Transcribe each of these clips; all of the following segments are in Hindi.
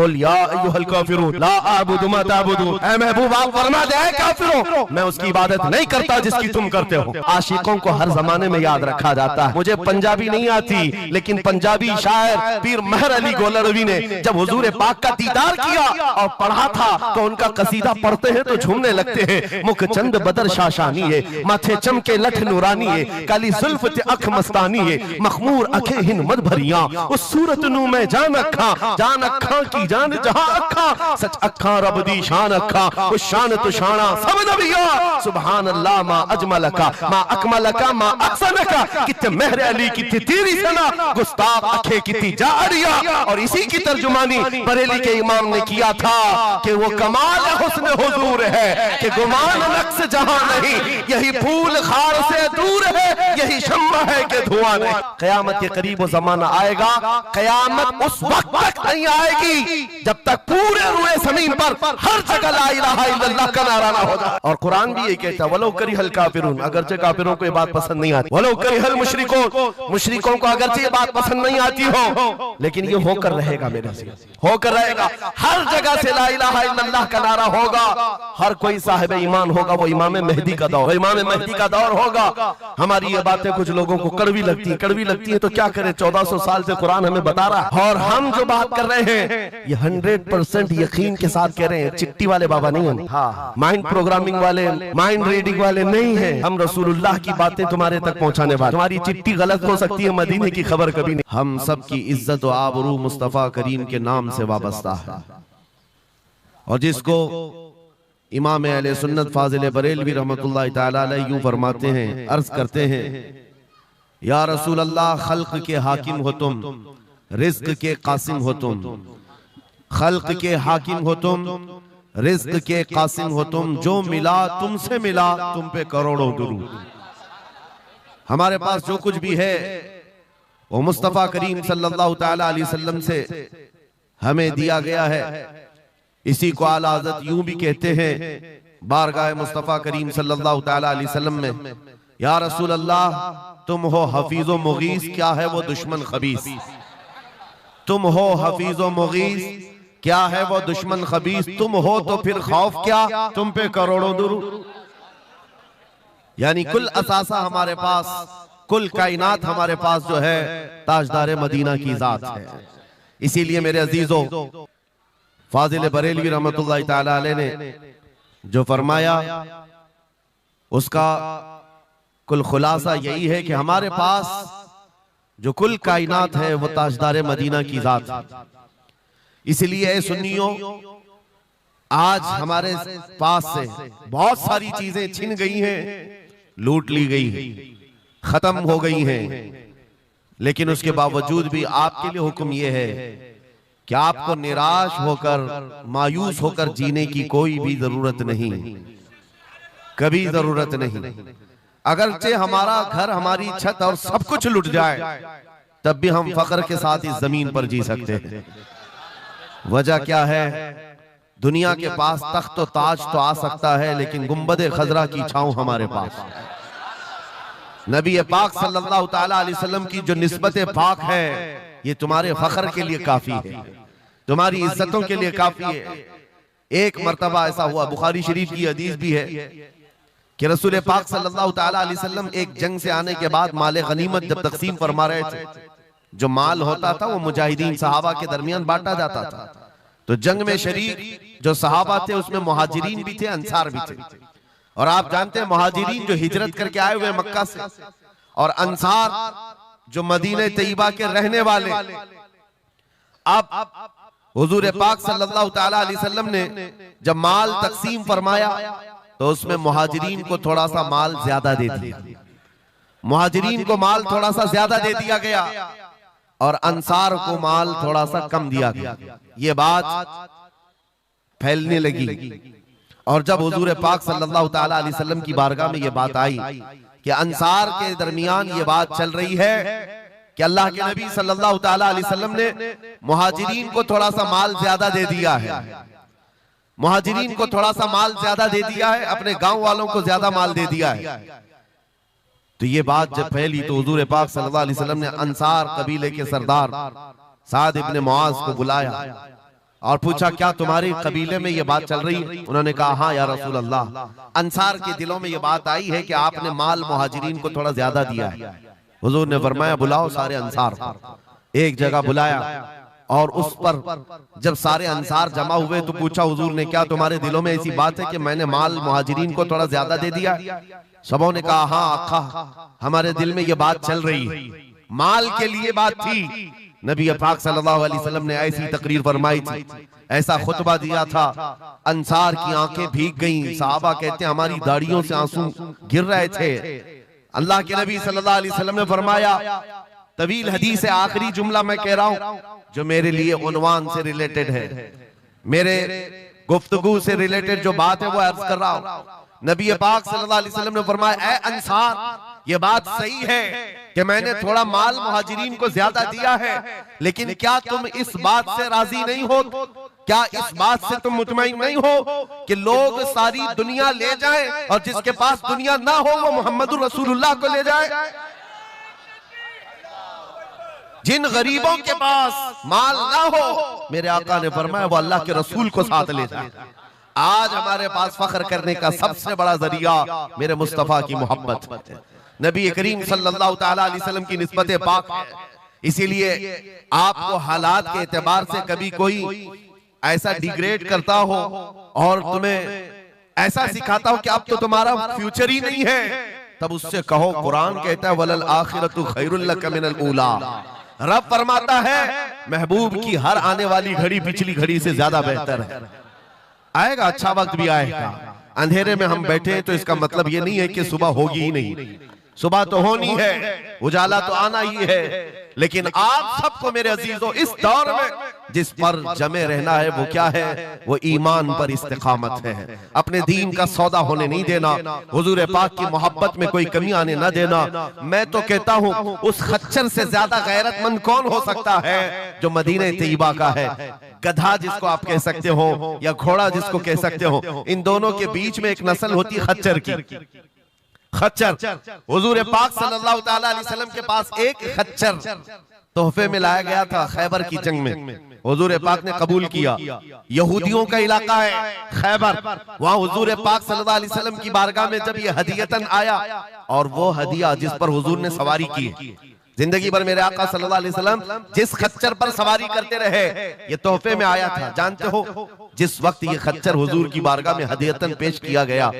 कुल या अय्युहल काफिरून ला अअबुदु मा ताबुदून, ऐ महबूब आप फरमा दे ऐ काफिरों मैं उसकी इबादत नहीं करता जिसकी तुम करते हो। आशिकों को हर जमाने में याद रखा जाता है। मुझे पंजाबी नहीं आती, लेकिन पंजाबी शायर पीर मेहर अली गोलरवी ने जब हुजूर पाक का दीदार किया और पढ़ा था तो उनका कसीदा पढ़ते हैं तो झूमने लगते हैं। मुख चंद बदर शाशानी है, माथे चमके लठ नूरानी है, काली जुल्फ ते अख मस्तानी है, मखमूर अखे हिन मद भरिया, उस सूरत नू मैं जान अखा की जान जहां अखा, सच अखा रब दी शान अखा, उस शान तो शाना सब नबिया, सुभान अल्लाह मा अजमलका मा अकमलका मा अहसनका, कित्ते मेहर अली कित्ते तेरी सना, गुस्ताख अखे कित्ती जारिया। और इसी की तर्जुमानी बरेली के इमाम ने किया था कि वो कमाल हुस्न हुजूर है कि गुमान नक्स जहां नहीं, यही फूल खार से दूर है, यही शम्मा है कि धुआं नहीं। क़यामत के करीब वो जमाना आएगा, क़यामत उस वक्त तक नहीं आएगी जब तक पूरे रुए जमीन पर हर जगह ला इलाहा इल्लल्लाह का नारा ना हो जाए। और कुरान भी ये कहता है वलो करिहल काफिरून, अगरचे काफिरों को ये बात पसंद नहीं आती, वलो करिहल मुशरिकून, मुशरिकों को अगरचे ये बात पसंद नहीं आती हो, लेकिन ये होकर रहेगा, मेरे से होकर रहेगा। हर जगह से ला इलाहा इल्लल्लाह का नारा होगा, हर कोई साहिब ईमान होगा, वो इमाम मेहदी का दौर, इमाम मेहदी का दौर होगा। हमारी ये बातें कुछ लोगों को कड़वी लगती है तो क्या करें, 1400 साल से कुरान हमें बता रहा है, और हम जो बात कर रहे हैं ये 100% यकीन के साथ कह रहे हैं। चिट्ठी वाले बाबा नहीं है, हाँ, माइंड प्रोग्रामिंग वाले, माइंड रीडिंग वाले नहीं है। हम रसूलुल्लाह की बातें तुम्हारे तक पहुंचाने वाले। तुम्हारी चिट्ठी गलत हो सकती है, मदीने की खबर कभी नहीं। हम सब की इज्जत और आबरू मुस्तफा करीम के नाम से वाबस्ता है, और जिसको इमाम अहले सुन्नत फाजिल बरेलवी रहमतुल्लाह तआला अलैहि यूं फरमाते हैं, अर्ज करते हैं, या रसूल अल्लाह खल्क के हाकिम हो तुम, रिज्क के कासिम हो तुम, खल्क के हाकिम हो तुम, रिज्क के कासिम हो तुम, जो मिला तुमसे मिला तुम पे करोड़ों दुरूद। हमारे पास जो कुछ भी है वो मुस्तफा करीम सल्लल्लाहु तआला अलैहि वसल्लम से हमें दिया गया है। इसी को आला हज़रत यूं भी कहते हैं बारगाह मुस्तफा करीम सल्लल्लाहु तआला अलैहि वसल्लम में, या रसूल अल्लाह तुम हो हफीज़ व मुगीस, क्या है वो दुश्मन खबीस। तुम हो हफीज़ व मुगीस, क्या है वो दुश्मन खबीस। तुम हो तो फिर खौफ क्या, तुम पे करोड़ों दुरूद। यानी कुल असासा हमारे पास, कुल कायनात हमारे पास जो है ताजदार मदीना की जात है। इसीलिए मेरे अजीजों, फाजिल बरेलवी रहमतुल्लाह तआला अलैहि ने जो फरमाया उसका कुल खुलासा यही है कि हमारे पास जो कुल कायनात है वो ताजदार मदीना की जात है। इसलिए सुन्नियों, आज हमारे पास से बहुत सारी चीजें छिन गई हैं, लूट ली गई हैं, खत्म हो गई हैं, लेकिन उसके बावजूद भी आपके लिए हुक्म यह है कि आपको निराश होकर, मायूस होकर जीने की कोई भी जरूरत नहीं, कभी जरूरत नहीं। अगरचे हमारा घर, हमारी छत और सब कुछ लुट जाए, तब भी हम फख्र के साथ इस जमीन पर जी सकते हैं। वजह क्या है? दुनिया के पास तख्त और ताज तो आ सकता है, लेकिन गुंबद खजरा की छांव हमारे पास। नबी पाक सल्लल्लाहु तआला अलैहि वसल्लम की जो निस्बत पाक है, ये तुम्हारे फख्र के लिए काफी है, तुम्हारी इज्जतों के लिए काफी है। एक मर्तबा ऐसा हुआ, बुखारी शरीफ की हदीस भी है कि रसूल पाक सल्लल्लाहु तआला अलैहि वसल्लम एक जंग से आने के बाद माले गनीमत जब तकसीम फरमा रहे थे, जो माल होता था वो मुजाहिदीन सहाबा के दरमियान बांटा जाता था। तो जंग में शरीक जो सहाबा थे उसमें मुहाजिरीन भी थे, अंसार भी थे। और आप जानते हैं मुहाजिरीन जो हिजरत करके आए हुए मक्का से, और अंसार जो मदीने तैयबा के रहने वाले। अब हुजूर पाक सल्लल्लाहु तआला अलैहि वसल्लम ने जब माल तकसीम फरमाया तो उसमें मुहाजिरीन को थोड़ा सा माल ज्यादा दे दिया, मुहाजिरीन को माल थोड़ा सा ज्यादा दे दिया गया और अंसार को माल थोड़ा सा कम दिया गया। ये बात फैलने लगी, और जब हुजूर पाक सल्लल्लाहु तआला अलैहि वसल्लम की बारगाह में ये बात आई कि अंसार के दरमियान ये बात चल रही है कि अल्लाह के नबी सल्लल्लाहु तआला अलैहि वसल्लम ने मुहाजिरीन को थोड़ा सा माल ज्यादा दे दिया है, मुहाजिरीन को थोड़ा सा माल ज्यादा दे दिया है, अपने गांव वालों को ज्यादा माल दे दिया है। तो ये बात जब फैली तो हुजूर पाक सल्लल्लाहु अलैहि वसल्लम ने अंसार कबीले के सरदार साद इब्ने मुआज को बुलाया और पूछा क्या तुम्हारे कबीले में ये बात चल रही है? उन्होंने कहा हाँ या रसूल अल्लाह, अंसार के दिलों में ये बात आई है कि आपने माल मुहाजिरीन को थोड़ा ज्यादा दिया है। हुजूर ने फरमाया बुलाओ सारे अंसार को। एक जगह बुलाया और उस पर जब सारे अंसार जमा हुए तो पूछा हुजूर ने क्या तुम्हारे दिलों में ऐसी बात है कि मैंने माल मुहाजिरीन को थोड़ा ज्यादा दे दिया? सबों ने कहा हाँ आका, हमारे दिल में ये बात चल रही है, माल के लिए बात थी। नबी पाक सल्लल्लाहु अलैहि वसल्लम ने ऐसी तकरीर फरमाई थी, ऐसा खुतबा दिया था, अंसार की आंखें भीग गईं। सहाबा कहते हैं हमारी दाढ़ियों से आंसू गिर रहे थे। अल्लाह के नबी सल्लल्लाहु अलैहि वसल्लम ने फरमाया, तवील हदीस है, आखिरी जुमला मैं कह रहा हूं जो मेरे लिए उन्वान से रिलेटेड है, मेरे गुफ्तगू से रिलेटेड जो बात है वो अर्ज कर रहा हूं। नबी पाक सल्लल्लाहु अलैहि वसल्लम ने फरमाया, ए अंसार, ये बात सही है कि मैंने थोड़ा माल मुहाजिरीन को ज्यादा दिया है, लेकिन क्या तुम इस बात से राजी नहीं हो? क्या इस बात से तुम मुतमईन नहीं हो कि लोग सारी दुनिया ले जाएं और जिसके पास दुनिया ना हो वो मोहम्मदुर रसूलुल्लाह को ले जाए? जिन गरीबों के पास माल ना हो, मेरे आका ने फरमाया वो अल्लाह के रसूल को साथ ले जाए। आज हमारे पास फख्र करने का सबसे बड़ा जरिया मेरे मुस्तफा की मोहब्बत है, नबी करीम सल्लल्लाहु ताला अलैहि वसल्लम की निस्बत पाक है। इसीलिए आपको हालात के एतबार से कभी कोई ऐसा डिग्रेड करता हो और तुम्हें ऐसा सिखाता हो कि अब तो तुम्हारा फ्यूचर ही नहीं है, तब उससे कहो कुरान कहता है वलल आखिरतु खैरुल लक मिनल ऊला। रब फरमाता है महबूब की हर आने वाली घड़ी पिछली घड़ी से ज्यादा बेहतर है। आएगा, अच्छा वक्त भी आएगा। अंधेरे में हम बैठे तो इसका मतलब ये नहीं है कि सुबह होगी ही नहीं, सुबह तो होनी है, उजाला तो आना ही है। लेकिन आप सबको मेरे अजीजों इस दौर में जिस पर जमे रहना है वो क्या है? वो ईमान पर इस्तिकामत है। अपने दीन का सौदा होने नहीं देना, हुजूर पाक की मोहब्बत में कोई कमी आने न देना। मैं तो कहता हूँ उस खच्चर से ज्यादा गैरतमंद कौन हो सकता है जो मदीने तैयबा का है। गधा जिसको आप कह सकते हो या घोड़ा जिसको कह सकते हो, इन दोनों के बीच में एक नस्ल होती है खच्चर की। खच्चर, हुजूर पाक सल्लल्लाहु ताला अलैहि वसल्लम के पास एक खच्चर तोहफे में लाया गया था खैबर की जंग में। हुजूर पाक ने कबूल किया। यहूदियों का इलाका है खैबर, वहां हुजूर पाक सल्लल्लाहु अलैहि वसल्लम की बारगाह में जब ये हदियतन आया और वो हदिया जिस पर हुजूर ने सवारी की, जिंदगी भर मेरे आका सल्लल्लाहु अलैहि वसल्लम जिस खच्चर पर सवारी करते रहे ये तोहफे में आया था। जानते हो जिस वक्त ये खच्चर हुजूर की बारगाह में हदियतन पेश किया गया,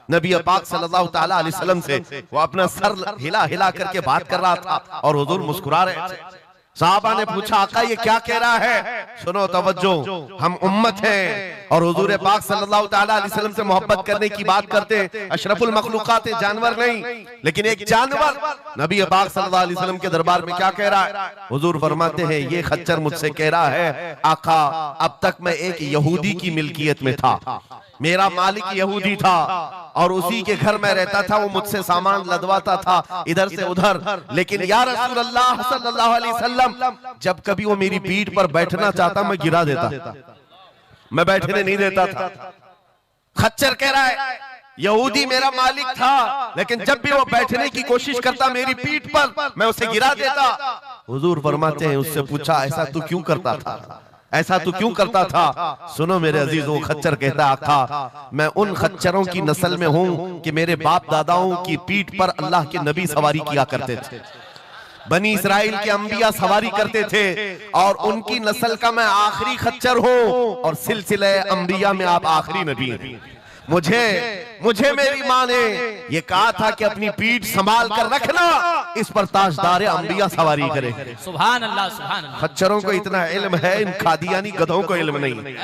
नबी पाक सल्लल्लाहु ताला अलैहि वसल्लम से वो अपना सर हिला हिला करके बात कर रहा था और हुजूर मुस्कुरा रहे थे। साहबा ने पूछा आका ये क्या कह रहा है? सुनो तवज्जो, हम उम्मत हैं और हुजूर पाक सल्लल्लाहु ताला अलैहि वसल्लम से मोहब्बत करने की बात करते हैं। अशरफुल मखलूकात जानवर नहीं, लेकिन एक जानवर नबी पाक सल्लल्लाहु अलैहि वसल्लम के दरबार में क्या कह रहा है? हुजूर फरमाते हैं ये खच्चर मुझसे कह रहा है आका अब तक मैं एक यहूदी की मिल्कियत में था, मेरा मालिक यहूदी था और उसी के घर में रहता था, वो मुझसे सामान लदवाता था इधर से उधर। लेकिन या रसूल अल्लाह सल्लल्लाहु अलैहि वसल्लम जब कभी वो मेरी पीठ पर बैठना चाहता मैं गिरा देता, मैं बैठने नहीं देता था। खच्चर कह रहा है यहूदी मेरा मालिक था, लेकिन जब भी वो बैठने की कोशिश करता मेरी पीठ पर मैं उसे गिरा देता। हुजूर फरमाते हैं उससे पूछा ऐसा तू क्यों करता था, ऐसा तू क्यों करता था? सुनो मेरे अजीजों, खच्चर कहता आका मैं उन खच्चरों की नस्ल में हूं कि मेरे बाप दादाओं की पीठ पर अल्लाह के नबी सवारी किया करते थे, बनी इस्राइल के अंबिया सवारी करते थे और उनकी नस्ल का मैं आखिरी खच्चर हूं और सिलसिले अंबिया में आप आखिरी नबी हैं। मुझे मेरी माँ ने ये कहा था कि अपनी पीठ संभाल कर रखना, इस पर ताजदार अंबिया सवारी करे। सुभान अल्लाह, सुभान अल्लाह। खच्चरों को इतना इल्म है, इन कादियानी गधों को इल्म नहीं।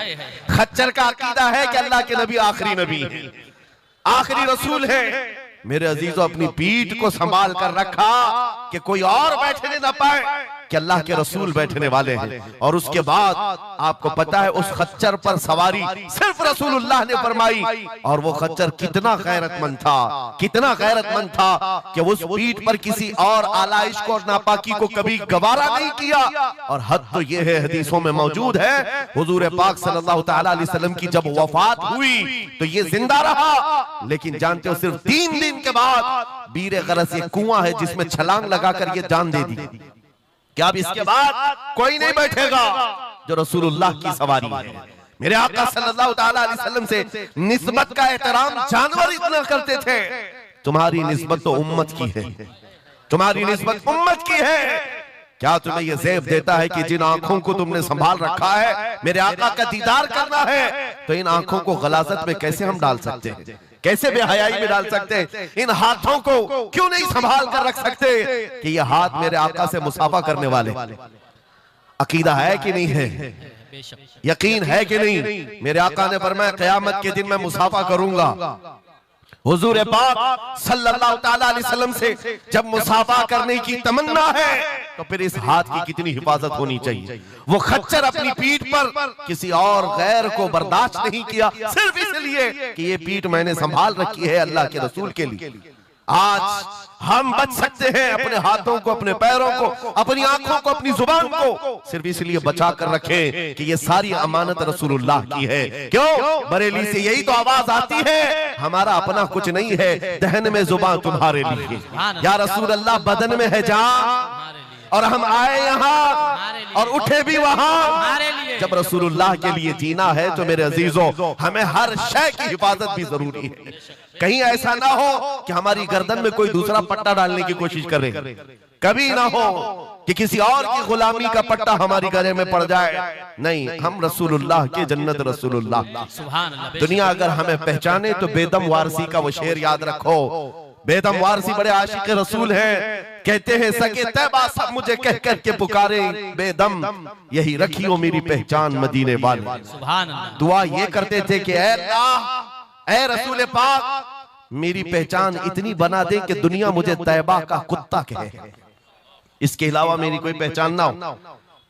खच्चर का अकीदा है कि अल्लाह के नबी आखिरी नबी है, आखिरी रसूल है। मेरे अजीजों अपनी पीठ को संभाल कर रखा कि कोई और बैठने ना पाए, कि अल्लाह के रसूल बैठने वाले हैं। और उसके बाद आपको पता है उस खच्चर पर सवारी सिर्फ रसूलुल्लाह ने फरमाई, और वो खच्चर कितना गैरतमंद था, कितना गैरतमंद था कि उस पीठ पर किसी और आलाइश को और नापाकी को कभी गवारा नहीं किया। और हद तो ये है, हदीसों में मौजूद है, हुजूर पाक सल्लल्लाहु ताला अलैहि वसल्लम की जब वफात हुई तो ये जिंदा रहा, लेकिन जानते हो सिर्फ 3 दिन के बाद बीरे गरस ये कुआं है जिसमें छलांग लगाकर ये जान दे दी कि अब इसके बाद कोई नहीं बैठेगा। जो रसूलुल्लाह की सवारी है। मेरे आका सल्लल्लाहु ताला अलैहि वसल्लम से निस्बत का एहतराम जानवर इतना करते थे, तुम्हारी निस्बत तो उम्मत की है, तुम्हारी निस्बत उम्मत की है। क्या तुम्हें यह ज़ेब देता है कि जिन आंखों को तुमने संभाल रखा है, मेरे आका का दीदार करना है, तो इन आंखों को गलाजत में कैसे हम डाल सकते हैं, कैसे बेहयाई में डाल सकते हैं? इन हाथों को क्यों नहीं संभाल कर रख सकते कि ये हाथ मेरे आका से मुसाफा करने वाले? अकीदा है कि नहीं है? यकीन है कि नहीं? मेरे आका ने फरमाया क़यामत के दिन मैं मुसाफा करूंगा। हुजूर पाक सल्लल्लाहु ताला अलैहि वसल्लम से जब मुसाफा करने की तमन्ना है, तो फिर इस हाथ की कितनी हिफाजत होनी चाहिए। वो खच्चर अपनी पीठ पर किसी और गैर को बर्दाश्त नहीं किया, सिर्फ इसलिए कि ये पीठ मैंने संभाल रखी है अल्लाह के रसूल के लिए। आज हम बच सकते हैं अपने हाथों को, अपने पैरों को, अपनी आंखों को, अपनी जुबान को सिर्फ इसलिए बचा कर रखें कि ये सारी अमानत रसूलुल्लाह की है। क्यों? बरेली से यही तो आवाज आती है, हमारा अपना कुछ नहीं है, दहन में जुबान तुम्हारे लिए। या रसूल अल्लाह, बदन में है जान और हम आए यहाँ और उठे भी वहां। जब रसूलुल्लाह के लिए जीना है तो मेरे अजीजों, हमें हर शय की हिफाजत भी जरूरी है। कहीं ऐसा ना हो कि हमारी गर्दन में कोई दूसरा पट्टा डालने की कोशिश करे, कभी ना हो कि किसी और की गुलामी का पट्टा हमारी गले में पड़ जाए। नहीं, हम रसूलुल्लाह के जन्नत रसूलुल्लाह। दुनिया अगर हमें पहचाने तो बेदम वारसी का वो शेर याद रखो। बेदम वारसी बड़े आशिक रसूल हैं, कहते हैं सके तैबा सब मुझे कह कर के पुकारे, बेदम यही रखी हो मेरी पहचान मदीने वाले। दुआ ये करते थे कि ऐ अल्लाह, ऐ रसूल पाक, मेरी पहचान इतनी बना दे कि दुनिया मुझे तैबा का कुत्ता कहे, इसके अलावा मेरी कोई पहचान ना हो।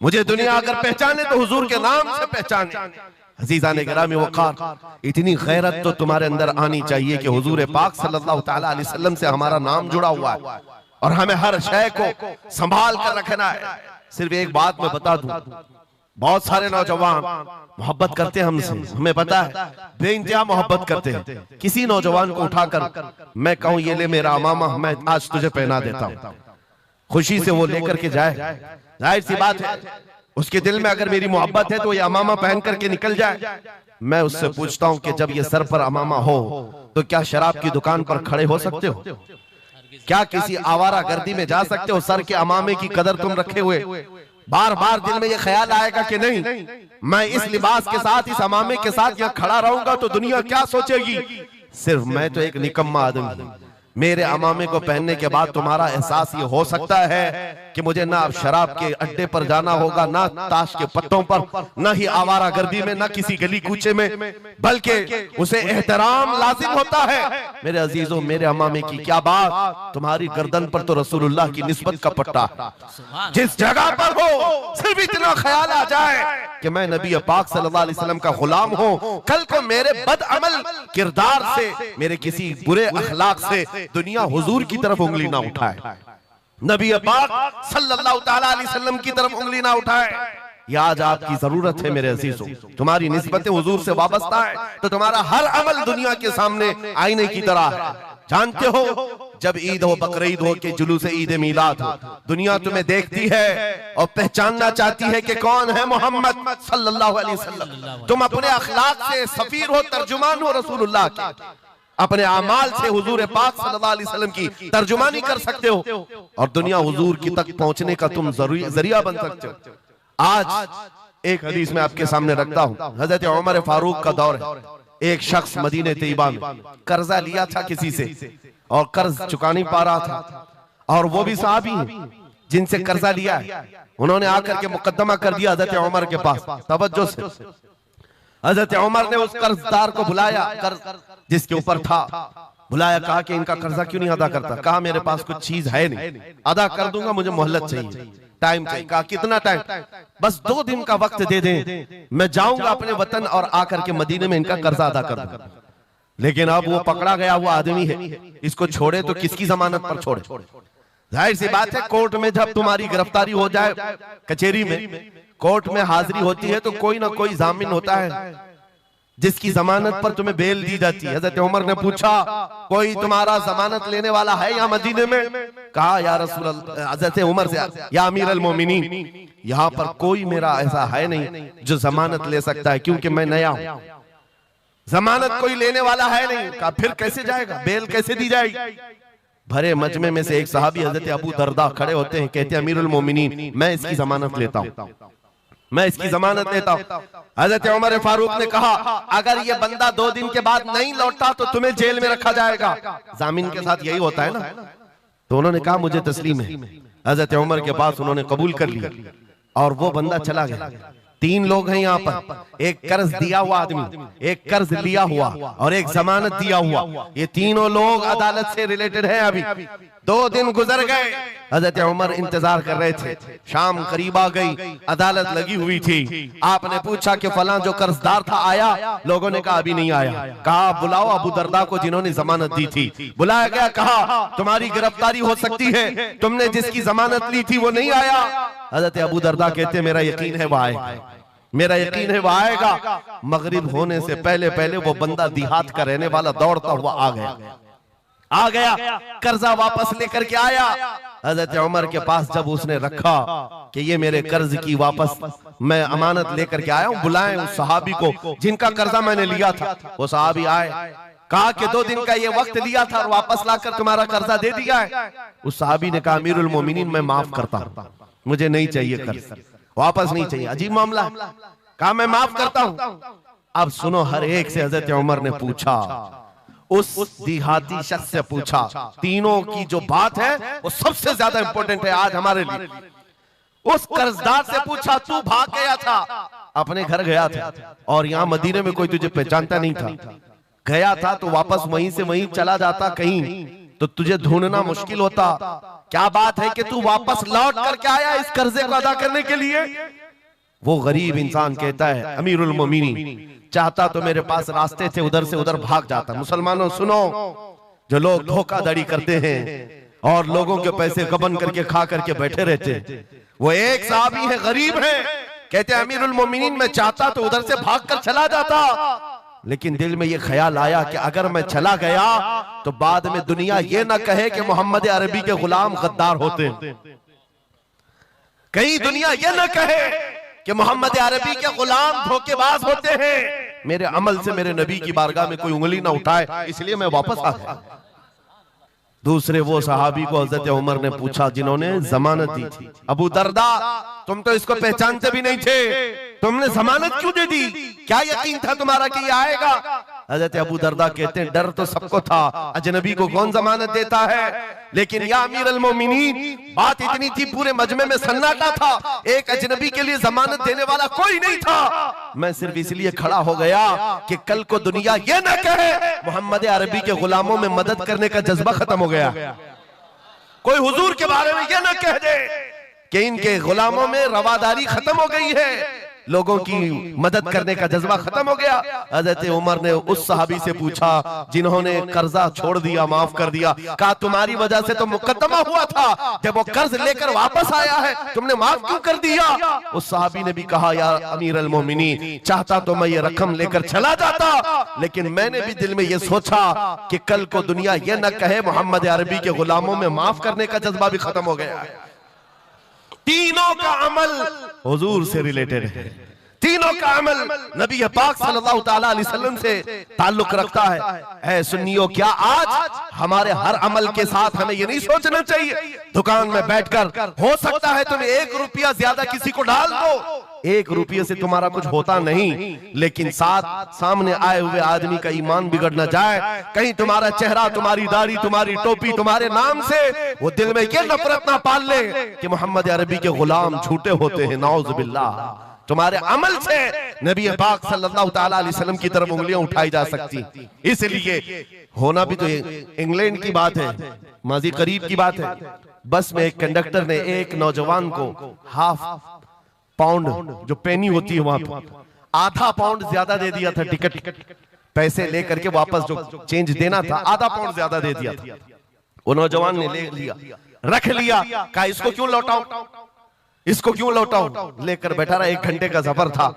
मुझे दुनिया अगर पहचाने तो हुजूर के नाम से पहचाने। अज़ीज़ान गिरामी वक़ार, इतनी गैरत तो तुम्हारे अंदर आनी चाहिए कि हुजूर पाक सल्लल्लाहु ताला अलैहि वसल्लम से हमारा नाम जुड़ा हुआ है और हमें हर शय को संभाल कर रखना है। सिर्फ एक बात मैं बता दूं, बहुत सारे नौजवान मोहब्बत करते हैं हमसे, हमें पता है, बेइंतहा मोहब्बत करते हैं। किसी नौजवान को उठाकर मैं कहूं ये ले मेरा अमामा, मैं आज तुझे पहना देता हूं, खुशी से वो लेकर के जाए, जाहिर सी बात है उसके दिल में अगर मेरी मोहब्बत है तो ये अमामा पहन करके निकल जाए। मैं उससे पूछता हूं कि जब ये सर पर अमामा हो तो क्या शराब की दुकान पर खड़े हो सकते हो? क्या किसी आवारा गर्दी में जा सकते हो? सर के अमामे की कदर तुम रखे हुए बार बार दिल में ये ख्याल आएगा कि नहीं, मैं इस लिबास के साथ, इस अमामे के साथ यहाँ खड़ा रहूंगा तो दुनिया क्या सोचेगी? सिर्फ मैं तो एक निकम्मा आदमी, मेरे अमामे को पहनने के बाद तुम्हारा एहसास ये हो सकता है कि मुझे ना शराब के अड्डे पर जाना होगा, ना ताश के पत्तों पर, ना ही आवारा गर्दी में, ना किसी गली कूचे में, बल्कि उसे एहतराम लाजिम होता है। मेरे अजीजों, मेरे अमामे की क्या बात, तुम्हारी गर्दन पर तो रसूलुल्लाह की निस्बत का पट्टा, जिस जगह पर हो सिर्फ इतना ख्याल आ जाए कि मैं नबी पाक सल्लल्लाहु अलैहि वसल्लम का गुलाम हूं, कल को मेरे बदअमल किरदार से, मेरे किसी बुरे अखलाक से दुनिया हुजूर की तरफ उंगली ना उठाए, नबी पाक सल्लल्लाहु ताला अलैहि वसल्लम की तरफ उंगली ना उठाए। ये आज आपकी जरूरत है मेरे अजीजों। तुम्हारी निस्बत हुजूर से वाबस्ता है तो तुम्हारा हर अमल दुनिया के सामने आईने की तरह है। जानते हो, जब ईद हो, बकरीद हो के जुलूस ईद मिलाद हो, दुनिया तुम्हें देखती है और पहचानना चाहती है कि कौन है मोहम्मद सल्लल्लाहु अलैहि वसल्लम। तुम अपने अखलाक से सफीर हो, तर्जुमान हो रसूलुल्लाह के, अपने अमाल से हुजूर पाक सल्लल्लाहु अलैहि वसल्लम की तर्जुमानी कर सकते हो और दुनिया हुजूर की तक पहुंचने का तुम जरिया बन सकते हो। आज एक हदीस में आपके सामने रखता हूं, हजरत उमर फारूक का दौर है। एक शख्स मदीने तैयबा में कर्जा लिया था किसी से और कर्ज चुका नहीं पा रहा था, और वो भी सहाबी हैं जिनसे कर्जा लिया है। उन्होंने आकर के मुकदमा कर दिया हजरत उमर के पास। तवज्जो से, हजरत उमर ने उस कर्जदार को बुलाया, कर्ज जिसके ऊपर था, बुलाया, कहा कि इनका कर्जा क्यों नहीं अदा करता? कहा मेरे पास कुछ चीज है नहीं, अदा कर दूंगा, मुझे मोहलत चाहिए, टाइम चाहिए। कहा कितना टाइम? बस 2 दिन का वक्त दे दें, मैं जाऊंगा अपने वतन और आकर के मदीने में इनका कर्जा अदा कर दूंगा। लेकिन अब वो पकड़ा गया हुआ आदमी है, इसको छोड़े तो किसकी जमानत पर छोड़े? जाहिर सी बात है, कोर्ट में जब तुम्हारी गिरफ्तारी हो जाए, कचहरी में, कोर्ट में हाजिरी होती है तो कोई ना कोई जामिन होता है जिसकी जमानत पर तुम्हें बेल दी जाती है। हजरत उमर ने पूछा, कोई तुम्हारा जमानत लेने वाला है यहाँ मदीने में? कहा या रसूल अल्लाह, हज़रत उमर से, या अमीर अल मोमिनीन, यहाँ पर कोई मेरा ऐसा है नहीं जो जमानत ले सकता है, क्योंकि मैं नया हूं, जमानत कोई लेने वाला है नहीं। कहा फिर कैसे जाएगा, बेल कैसे दी जाएगी? भरे मजमे में से एक सहाबी हज़रत अबू दरदा खड़े होते हैं, कहते हैं अमीरुल मोमिनीन, मैं इसकी जमानत लेता हूं, मैं इसकी जमानत लेता हूं। हज़रत उमर फारूक ने कहा अगर ये बंदा 2 दिन के बाद नहीं लौटा तो तुम्हें जेल में रखा जाएगा। जामिन के साथ यही होता है ना। तो उन्होंने कहा मुझे तस्लीम है। हज़रत उमर के पास उन्होंने कबूल कर लिया और वो बंदा चला गया। 3 लोग हैं यहाँ पर, एक कर्ज दिया हुआ आदमी, एक कर्ज लिया हुआ और एक जमानत दिया हुआ। ये तीनों लोग अदालत से रिलेटेड हैं। अभी 2 दिन गुजर गए, हज़रत उमर इंतजार कर रहे थे। शाम करीब आ गई, अदालत लगी हुई थी। आपने पूछा कि फलां जो कर्जदार था आया? लोगों ने कहा अभी नहीं आया। कहा बुलाओ अबू दरदा को जिन्होंने जमानत दी थी। बुलाया गया, कहा तुम्हारी गिरफ्तारी हो सकती है, तुमने जिसकी जमानत ली थी वो नहीं आया। हज़रत अबू दरदा कहते मेरा यकीन है वो आएगा, मेरा यकीन है वो आएगा। मगरिब होने से पहले पहले वो बंदा देहात का रहने वाला दौड़ता हुआ आ गया, कर्जा वापस लेकर के आया। हज़रत उमर के पास जब उसने रखा कि ये मेरे कर्ज की वापस मैं अमानत लेकर के आया हूं, बुलाएं उस सहाबी को जिनका कर्जा मैंने लिया था। वो सहाबी आए, कहा कि 2 दिन का ये वक्त लिया था और वापस लाकर तुम्हारा कर्जा दे दिया है। उस सहाबी ने कहा अमीरुल मोमिनीन मैं माफ करता हूं, मुझे नहीं चाहिए कर्ज, वापस नहीं चाहिए। अजीब मामला। कहा मैं माफ करता हूं। अब सुनो, हर एक से हज़रत उमर ने पूछा, उस देहाती शख्स से पूछा। तीनों की जो बात है वो सबसे ज्यादा इंपॉर्टेंट है आज हमारे लिए। उस कर्जदार से पूछा तू भाग गया था, अपने घर गया था और यहाँ मदीने में कोई तुझे पहचानता नहीं था, गया था तो वापस वहीं से वहीं चला जाता कहीं तो तुझे ढूंढना मुश्किल होता। क्या बात है कि तू वापस लौट करके आया इस कर्जे को अदा करने के लिए? वो गरीब इंसान कहता है अमीरुल मोमिनीन चाहता तो मेरे पास रास्ते थे, उधर से उधर भाग जाता। मुसलमानों सुनो, जो लोग धोखाधड़ी करते हैं और लोगों के पैसे गबन करके खा करके बैठे रहते हैं, वो एक साहबी है, गरीब है, कहते हैं अमीरुल मोमिनीन मैं चाहता तो उधर से भाग कर चला जाता, लेकिन दिल में ये ख्याल आया कि अगर मैं चला गया तो बाद में दुनिया ये ना कहे कि मोहम्मद अरबी के गुलाम गद्दार होते हैं, कहीं दुनिया ये ना कहे कि मोहम्मद अरबी के गुलाम धोखेबाज होते हैं। मेरे अमल से मेरे नबी की बारगाह में कोई उंगली ना उठाए, इसलिए मैं वापस आ गया। दूसरे वो सहाबी को हज़रत उमर ने पूछा जिन्होंने जमानत दी थी, अबू दरदा तुम तो इसको पहचानते भी नहीं थे, तुमने जमानत क्यों दे दी? क्या यकीन था तुम्हारा कि ये आएगा? हज़रत अबू दरदा कहते हैं डर तो सबको था, अजनबी को कौन जमानत देता है, लेकिन या अमीर अल मोमिनीन बात इतनी थी पूरे मजमे में सन्नाटा था, एक अजनबी के लिए जमानत देने वाला कोई नहीं था। मैं सिर्फ इसलिए खड़ा हो गया कि कल को दुनिया ये ना कहे मोहम्मद अरबी के गुलामों में मदद करने का जज्बा खत्म हो गया, कोई हुजूर के बारे में ये ना कह दे कि इनके गुलामों में रवादारी खत्म हो गई है, लोगों की मदद करने का जज्बा खत्म हो गया। हज़रत उमर ने उस सहाबी से पूछा जिन्होंने कर्जा छोड़ दिया, माफ कर दिया, कहा तुम्हारी वजह से तो मुकद्दमा हुआ था, जब वो कर्ज लेकर वापस आया है तुमने माफ क्यों कर दिया? उस सहाबी ने भी कहा या अमीर अल मोमिनीन चाहता तो मैं ये रकम लेकर चला जाता, लेकिन मैंने भी दिल में ये सोचा कि कल को दुनिया ये न कहे मोहम्मद अरबी के गुलामों में माफ करने का जज्बा भी खत्म हो गया है। तीनों का अमल हुजूर से रिलेटेड है, तीनों का अमल नबी पाक सल्लल्लाहु ताला अलैहि वसल्लम से ताल्लुक रखता है। ऐ सुन्नियों, क्या आज हमारे हर अमल के साथ हमें ये नहीं सोचना चाहिए दुकान में बैठकर हो सकता है तुम 1 रुपया ज्यादा किसी को डाल दो, 1 रुपये से तुम्हारा कुछ होता नहीं, लेकिन साथ सामने आए हुए आदमी का ईमान बिगड़ न जाए, कहीं तुम्हारा चेहरा, तुम्हारी दाढ़ी, तुम्हारी टोपी, तुम्हारे नाम से वो दिल में ये नफरत ना पाल ले कि मोहम्मद अरबी के गुलाम झूठे होते हैं, नाउज़ बिल्लाह। तुम्हारे अमल से नबी पाक सल्लल्लाहु ताला अलैहि वसल्लम की तरफ उंगलियां उठाई जा सकती, इसलिए होना भी तो इंग्लैंड की बात है, माजी करीब की बात है। बस में एक कंडक्टर ने एक नौजवान को ½ पाउंड जो पेनी होती है वहां पे ½ पाउंड ज्यादा दे दिया था, टिकट पैसे लेकर के वापस जो चेंज देना था ½ पाउंड ज्यादा दे दिया था। वो नौजवान ने ले लिया, रख लिया, कहा इसको क्यों लौटाऊं, इसको क्यों लौटाऊं, लेकर बैठा रहा। 1 घंटे का सफर था,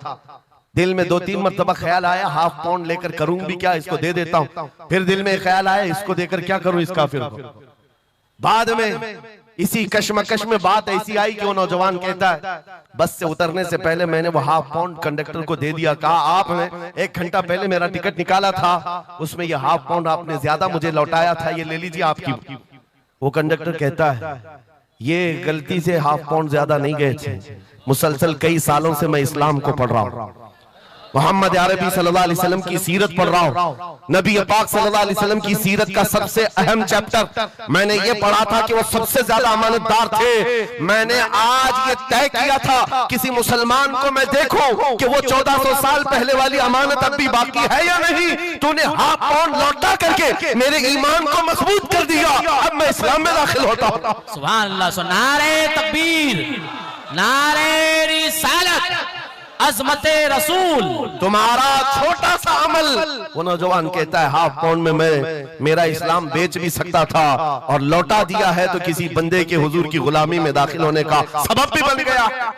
दिल में 2-3 मरतबा ख्याल आया ½ पाउंड लेकर करूं भी क्या, इसको दे देता हूं, फिर दिल में ख्याल आया इसको देकर क्या करूं इस काफिर को, बाद में इसी कश्मकश में बात ऐसी आई कि वो नौजवान कहता है बस से उतरने से पहले मैंने वो हाफ पाउंड कंडक्टर को दे दिया, कहा आपने 1 घंटा पहले मेरा टिकट निकाला था, उसमें ये हाफ पाउंड आपने ज्यादा मुझे लौटाया था, ये ले लीजिए आपकी। वो कंडक्टर कहता है ये गलती से हाफ पाउंड ज्यादा नहीं गए थे, मुसलसल कई सालों से मैं इस्लाम को पढ़ रहा हूँ, मोहम्मद अरबी सल्लल्लाहु अलैहि वसल्लम की सीरत पढ़ रहा हूँ, नबी पाक सल्लल्लाहु अलैहि वसल्लम की सीरत का सबसे अहम चैप्टर मैंने ये पढ़ा था कि वो सबसे ज्यादा अमानतदार थे। मैंने आज ये तय किया था किसी मुसलमान को मैं देखूं कि वो 1400 साल पहले वाली अमानत अब भी बाकी है या नहीं, तूने हाफ पाउंड लौटा करके मेरे ईमान को मजबूत कर दिया, अब मैं इस्लाम में दाखिल होता हूं। सुभान अल्लाह। नारे तकबीर, नारे रिसालत, अज़मते रसूल। तुम्हारा छोटा सा अमल, वो नौजवान कहता है हाफ पाउंड में मैं मेरा इस्लाम बेच भी सकता था और लौटा दिया है तो किसी बंदे के हुजूर की गुलामी में दाखिल होने का सबब भी बन गया।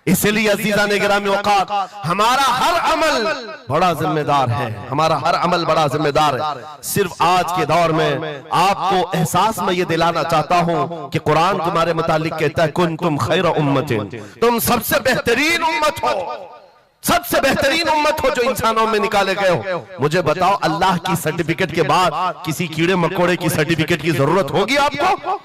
इसलिए अज़ीज़ान गिरामी औक़ात, हमारा हर अमल बड़ा जिम्मेदार है, हमारा हर अमल बड़ा जिम्मेदार है। सिर्फ आज के दौर में आपको एहसास में ये दिलाना चाहता हूँ कि कुरान तुम्हारे मुतालिक कहता है कुंतुम खैर उम्मतिन, तुम सबसे बेहतरीन उम्मत हो, सबसे बेहतरीन उम्मत हो जो इंसानों में निकाले गए हो। मुझे बताओ अल्लाह की सर्टिफिकेट के बाद किसी कीड़े मकोड़े की सर्टिफिकेट की जरूरत होगी आपको?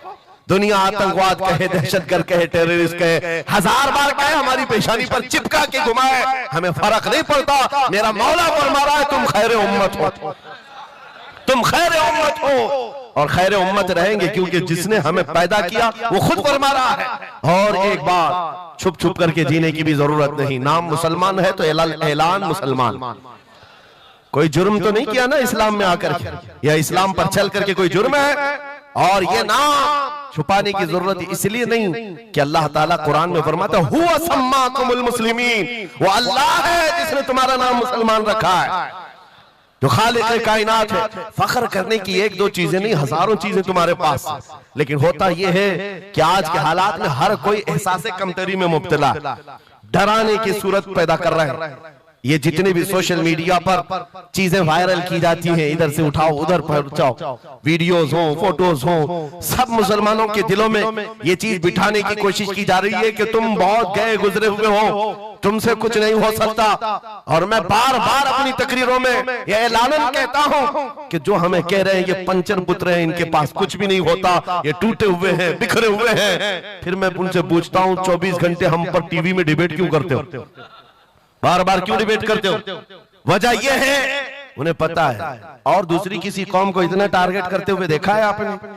दुनिया आतंकवाद कहे, दहशतगर्द कहे, टेररिस्ट कहे, 1000 बार कहे, हमारी पेशानी पर चिपका के घुमाए, हमें फर्क नहीं पड़ता। मेरा मौला फरमा रहा है तुम खैर उम्मत हो, तुम खैर उम्मत हो और खैर उम्मत रहेंगे क्योंकि जिसने हमें पैदा किया वो खुद फरमा रहा है। और एक बात, छुप छुप करके जीने की भी जरूरत नहीं। नाम मुसलमान है तो ऐलान मुसलमान, कोई जुर्म तो नहीं किया ना इस्लाम में आकर के, या इस्लाम पर चल करके कोई जुर्म है। और ये नाम छुपाने की जरूरत इसलिए नहीं कि अल्लाह ताला कुरान में फरमाता है हुवा सम्माकुमुल मुस्लिमीन, वो अल्लाह है जिसने तुम्हारा नाम मुसलमान रखा है, जो खालिक कायनात है। फख्र करने की 1-2 चीजें नहीं, हजारों चीजें तुम्हारे पास। लेकिन होता यह है कि आज के हालात में हर कोई एहसास कमतरी में मुब्तला, डराने की सूरत पैदा कर रहा है। ये जितने भी सोशल मीडिया पर चीजें वायरल की जाती हैं, इधर से उठाओ उधर पहुंचाओ, वीडियोस हो, फोटोज हो, सब मुसलमानों के दिलों में ये चीज बिठाने की कोशिश की जा रही है कि तुम बहुत गए गुजरे हुए हो, तुमसे कुछ नहीं हो सकता। और मैं बार बार अपनी तकरीरों में यह ऐलानन कहता हूं कि जो हमें कह रहे हैं ये पंचर पुत्र हैं, इनके पास कुछ भी नहीं होता, ये टूटे हुए हैं, बिखरे हुए हैं, फिर मैं उनसे पूछता हूं 24 घंटे हम पर टीवी में डिबेट क्यों करते हो, बार बार क्यों डिबेट करते हो? वजह यह है उन्हें पता है। और दूसरी किसी कौम को इतना टारगेट करते हुए देखा है आपने?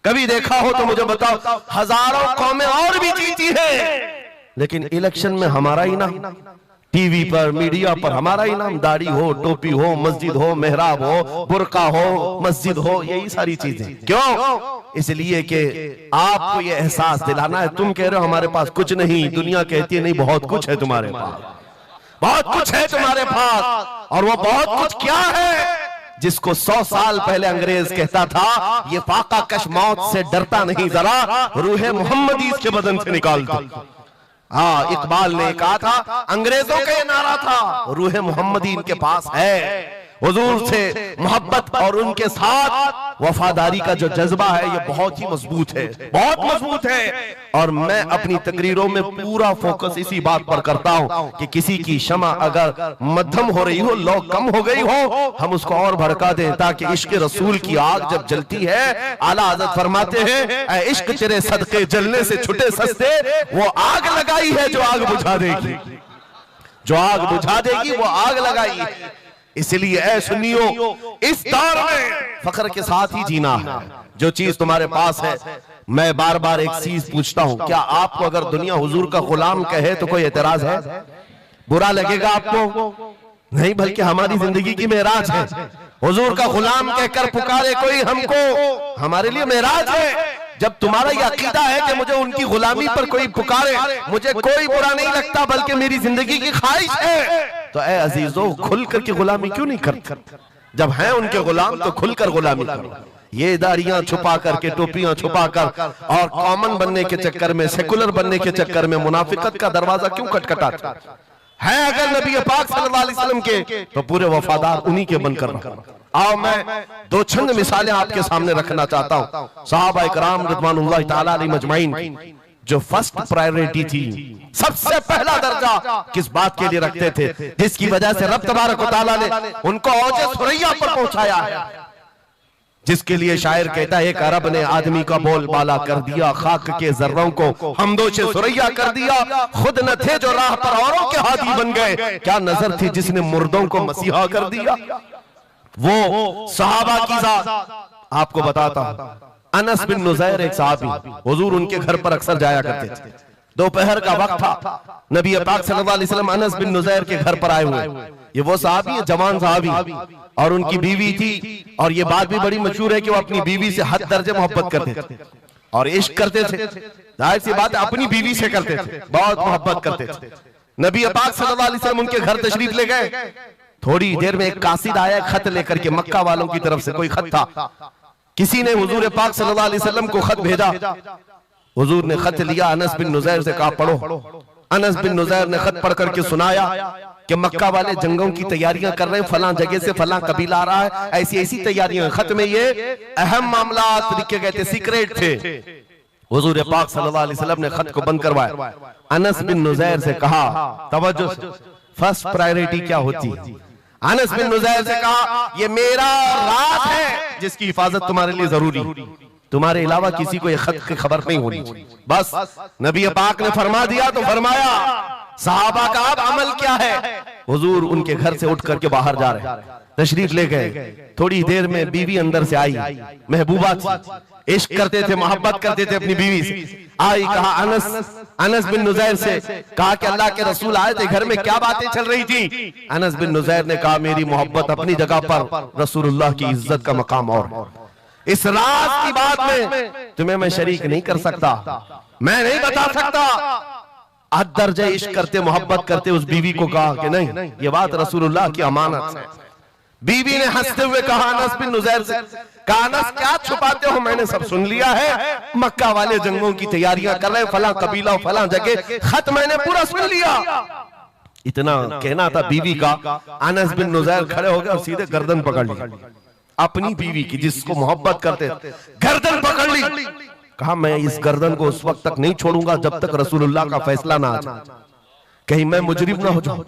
कभी देखा हो तो मुझे बताओ। हजारों कौमें और भी जीती हैं, लेकिन इलेक्शन में हमारा ही नाम, टीवी पर मीडिया पर हमारा ही नाम, दाढ़ी हो, टोपी हो, मस्जिद हो, मेहराब हो, बुर्का हो, मस्जिद हो, यही सारी चीजें। क्यों? इसलिए कि आपको ये एहसास दिलाना है। तुम कह रहे हो हमारे पास कुछ नहीं, दुनिया कहती है नहीं बहुत कुछ है तुम्हारे पास, बहुत कुछ है तुम्हारे पास। और वो बहुत कुछ क्या है जिसको 100 साल पहले अंग्रेज कहता था ये फाका कश मौत से डरता नहीं, जरा रूहे मोहम्मदी इसके बदन से निकाल दो। हाँ, इकबाल ने कहा था, अंग्रेजों का ये नारा था, रूहे मोहम्मदी इनके पास है। हुजूर से मोहब्बत और उनके साथ वफादारी का जो जज्बा है ये बहुत ही मजबूत है, बहुत मजबूत है। और मैं अपनी तकरीरों में पूरा फोकस इसी बात पर करता हूं कि किसी की शमा अगर मध्यम हो रही हो, लौ कम हो गई हो, हम उसको और भड़का दें, ताकि इश्क रसूल की आग जब जलती है, आला हज़रत फरमाते हैं ऐ इश्क तेरे सदके जलने से छुटे सस्ते, वो आग लगाई है जो आग बुझा देगी, जो आग बुझा देगी वो आग लगाई है। इसलिए ऐ सुन्नियों, इस दौर में फख्र के साथ ही जीना है। जो चीज तुम्हारे पास है, मैं बार बार एक चीज पूछता हूं, क्या आपको अगर दुनिया हुजूर का गुलाम कहे तो कोई एतराज है? बुरा लगेगा आपको? नहीं, बल्कि हमारी जिंदगी की मेराज है। हुजूर का गुलाम कहकर पुकारे कोई हमको, हमारे लिए मेराज है। जब तुम्हारा ये अकीदा है कि मुझे उनकी गुलामी पर कोई पुकारे, मुझे कोई बुरा नहीं लगता, बल्कि मेरी जिंदगी की ख्वाहिश है, तो ऐ अजीजों खुल करके गुलामी क्यों नहीं करते? जब हैं उनके गुलाम तो खुलकर गुलामी करो। ये दाढ़ियां छुपा करके, टोपियां छुपा कर और कॉमन बनने के चक्कर में, सेकुलर बनने के चक्कर में मुनाफिकत का दरवाजा क्यों खटखटाते हैं? अगर नबी पाक सल्लल्लाहु अलैहि वसल्लम के तो पूरे वफादार उन्हीं के बनकर रहो। आओ मैं दो चंद मिसालें आपके सामने रखना चाहता हूं सहाबा इकराम रिज़वानुल्लाह तआला अलैहिम अजमईन की, जो फर्स्ट प्रायोरिटी थी, सबसे पहला दर्जा किस बात के लिए रखते थे, जिसकी वजह से रब तबारक व तआला ने उनको औजे सुरैया पर पहुंचाया है, जिसके लिए शायर कहता है एक अरब ने आदमी का बोल बाला कर दिया, खाक के जर्रों को हमदोशे सुरैया कर दिया, खुद न थे जो राह पर औरों के हादी बन गए, क्या नजर थी जिसने मुर्दों को मसीहा कर दिया। वो सहाबा की जात आपको बताता हूं। अनस बिन नुज़ैर एक सहाबी, हुजूर उनके घर पर अक्सर जाया करते थे। दोपहर का वक्त था, नबी पाक सल्लल्लाहु अलैहि वसल्लम अनस बिन नुज़ैर के घर पर आए हुए। ये वो सहाबी है, जवान सहाबी, और उनकी बीवी थी, और ये बात भी बड़ी मशहूर है कि वो अपनी बीवी से हद दर्जे मोहब्बत करते थे और इश्क करते थे। जाहिर सी बात है अपनी बीवी से करते थे, बहुत मोहब्बत करते थे। नबी पाक सल्लल्लाहु अलैहि वसल्लम उनके घर तशरीफ ले गए। थोड़ी देर में एक कासिद आया खत लेकर के, मक्का वालों की तरफ से कोई खत था। किसी ने हुजूर पाक सल्लल्लाहु अलैहि वसल्लम को खत भेजा। हुजूर ने खत लिया, अनस बिन नुज़ैर से कहा पढ़ो। अनस बिन नुज़ैर ने खत पढ़ करके सुनाया कि मक्का वाले जंगों की तैयारियां कर रहे हैं, फलां जगह से फलां कबीला आ रहा है, ऐसी ऐसी तैयारियां। खत में ये अहम मामला लिखे गए थे, सीक्रेट थे। हुजूर पाक सल्लल्लाहु अलैहि वसल्लम ने खत को बंद करवाया। अनस बिन नुज़ैर से कहा, तवज्जो से, फर्स्ट प्रायोरिटी क्या होती है। अनस बिन नुज़ैर से कहा, ये मेरा राज है जिसकी हिफाजत तुम्हारे लिए जरूरी, तुम्हारे अलावा किसी को ये खत की खबर नहीं होनी चाहिए। बस नबी पाक ने फरमा दिया तो फरमाया। सहाबा का अब अमल क्या है। हुजूर उनके घर से उठ करके बाहर जा रहे, तशरीफ ले गए। थोड़ी देर में बीवी अंदर से आई, महबूबा थी, इश्क करते थे, मोहब्बत करते थे अपनी बीवी से। आई, कहा अनस बिन नुज़ैर से कहा कि अल्लाह के रसूल आए थे, घर में क्या बातें चल रही थी। अनस बिन नुज़ैर ने कहा मेरी मोहब्बत अपनी जगह पर, रसूलुल्लाह की इज्जत का मकाम और। इस राज की बात में तुम्हें मैं शरीक नहीं कर सकता, मैं नहीं बता सकता। हद दर्जे इश्क करते, मोहब्बत करते उस बीवी को कहा कि नहीं, ये बात रसूलुल्लाह की अमानत है। बीवी ने हंसते हुए कहा अनस बिन नुज़ैर से, कहा अनस क्या छुपाते हो, मैंने सब सुन लिया है। मक्का वाले जंगों की तैयारियां कर रहे, फलां कबीला फलां जगह, खत मैंने पूरा सुन लिया। इतना कहना था बीवी का। अनस बिन नुज़ैर खड़े हो गए और सीधे गर्दन पकड़ ली अपनी बीवी की, जिसको मोहब्बत करते, गर्दन पकड़ ली। कहा मैं इस गर्दन को उस वक्त तक नहीं छोड़ूंगा जब तक रसूलुल्लाह का फैसला ना आ जाए, कहीं मैं मुजरिम ना हो जाऊं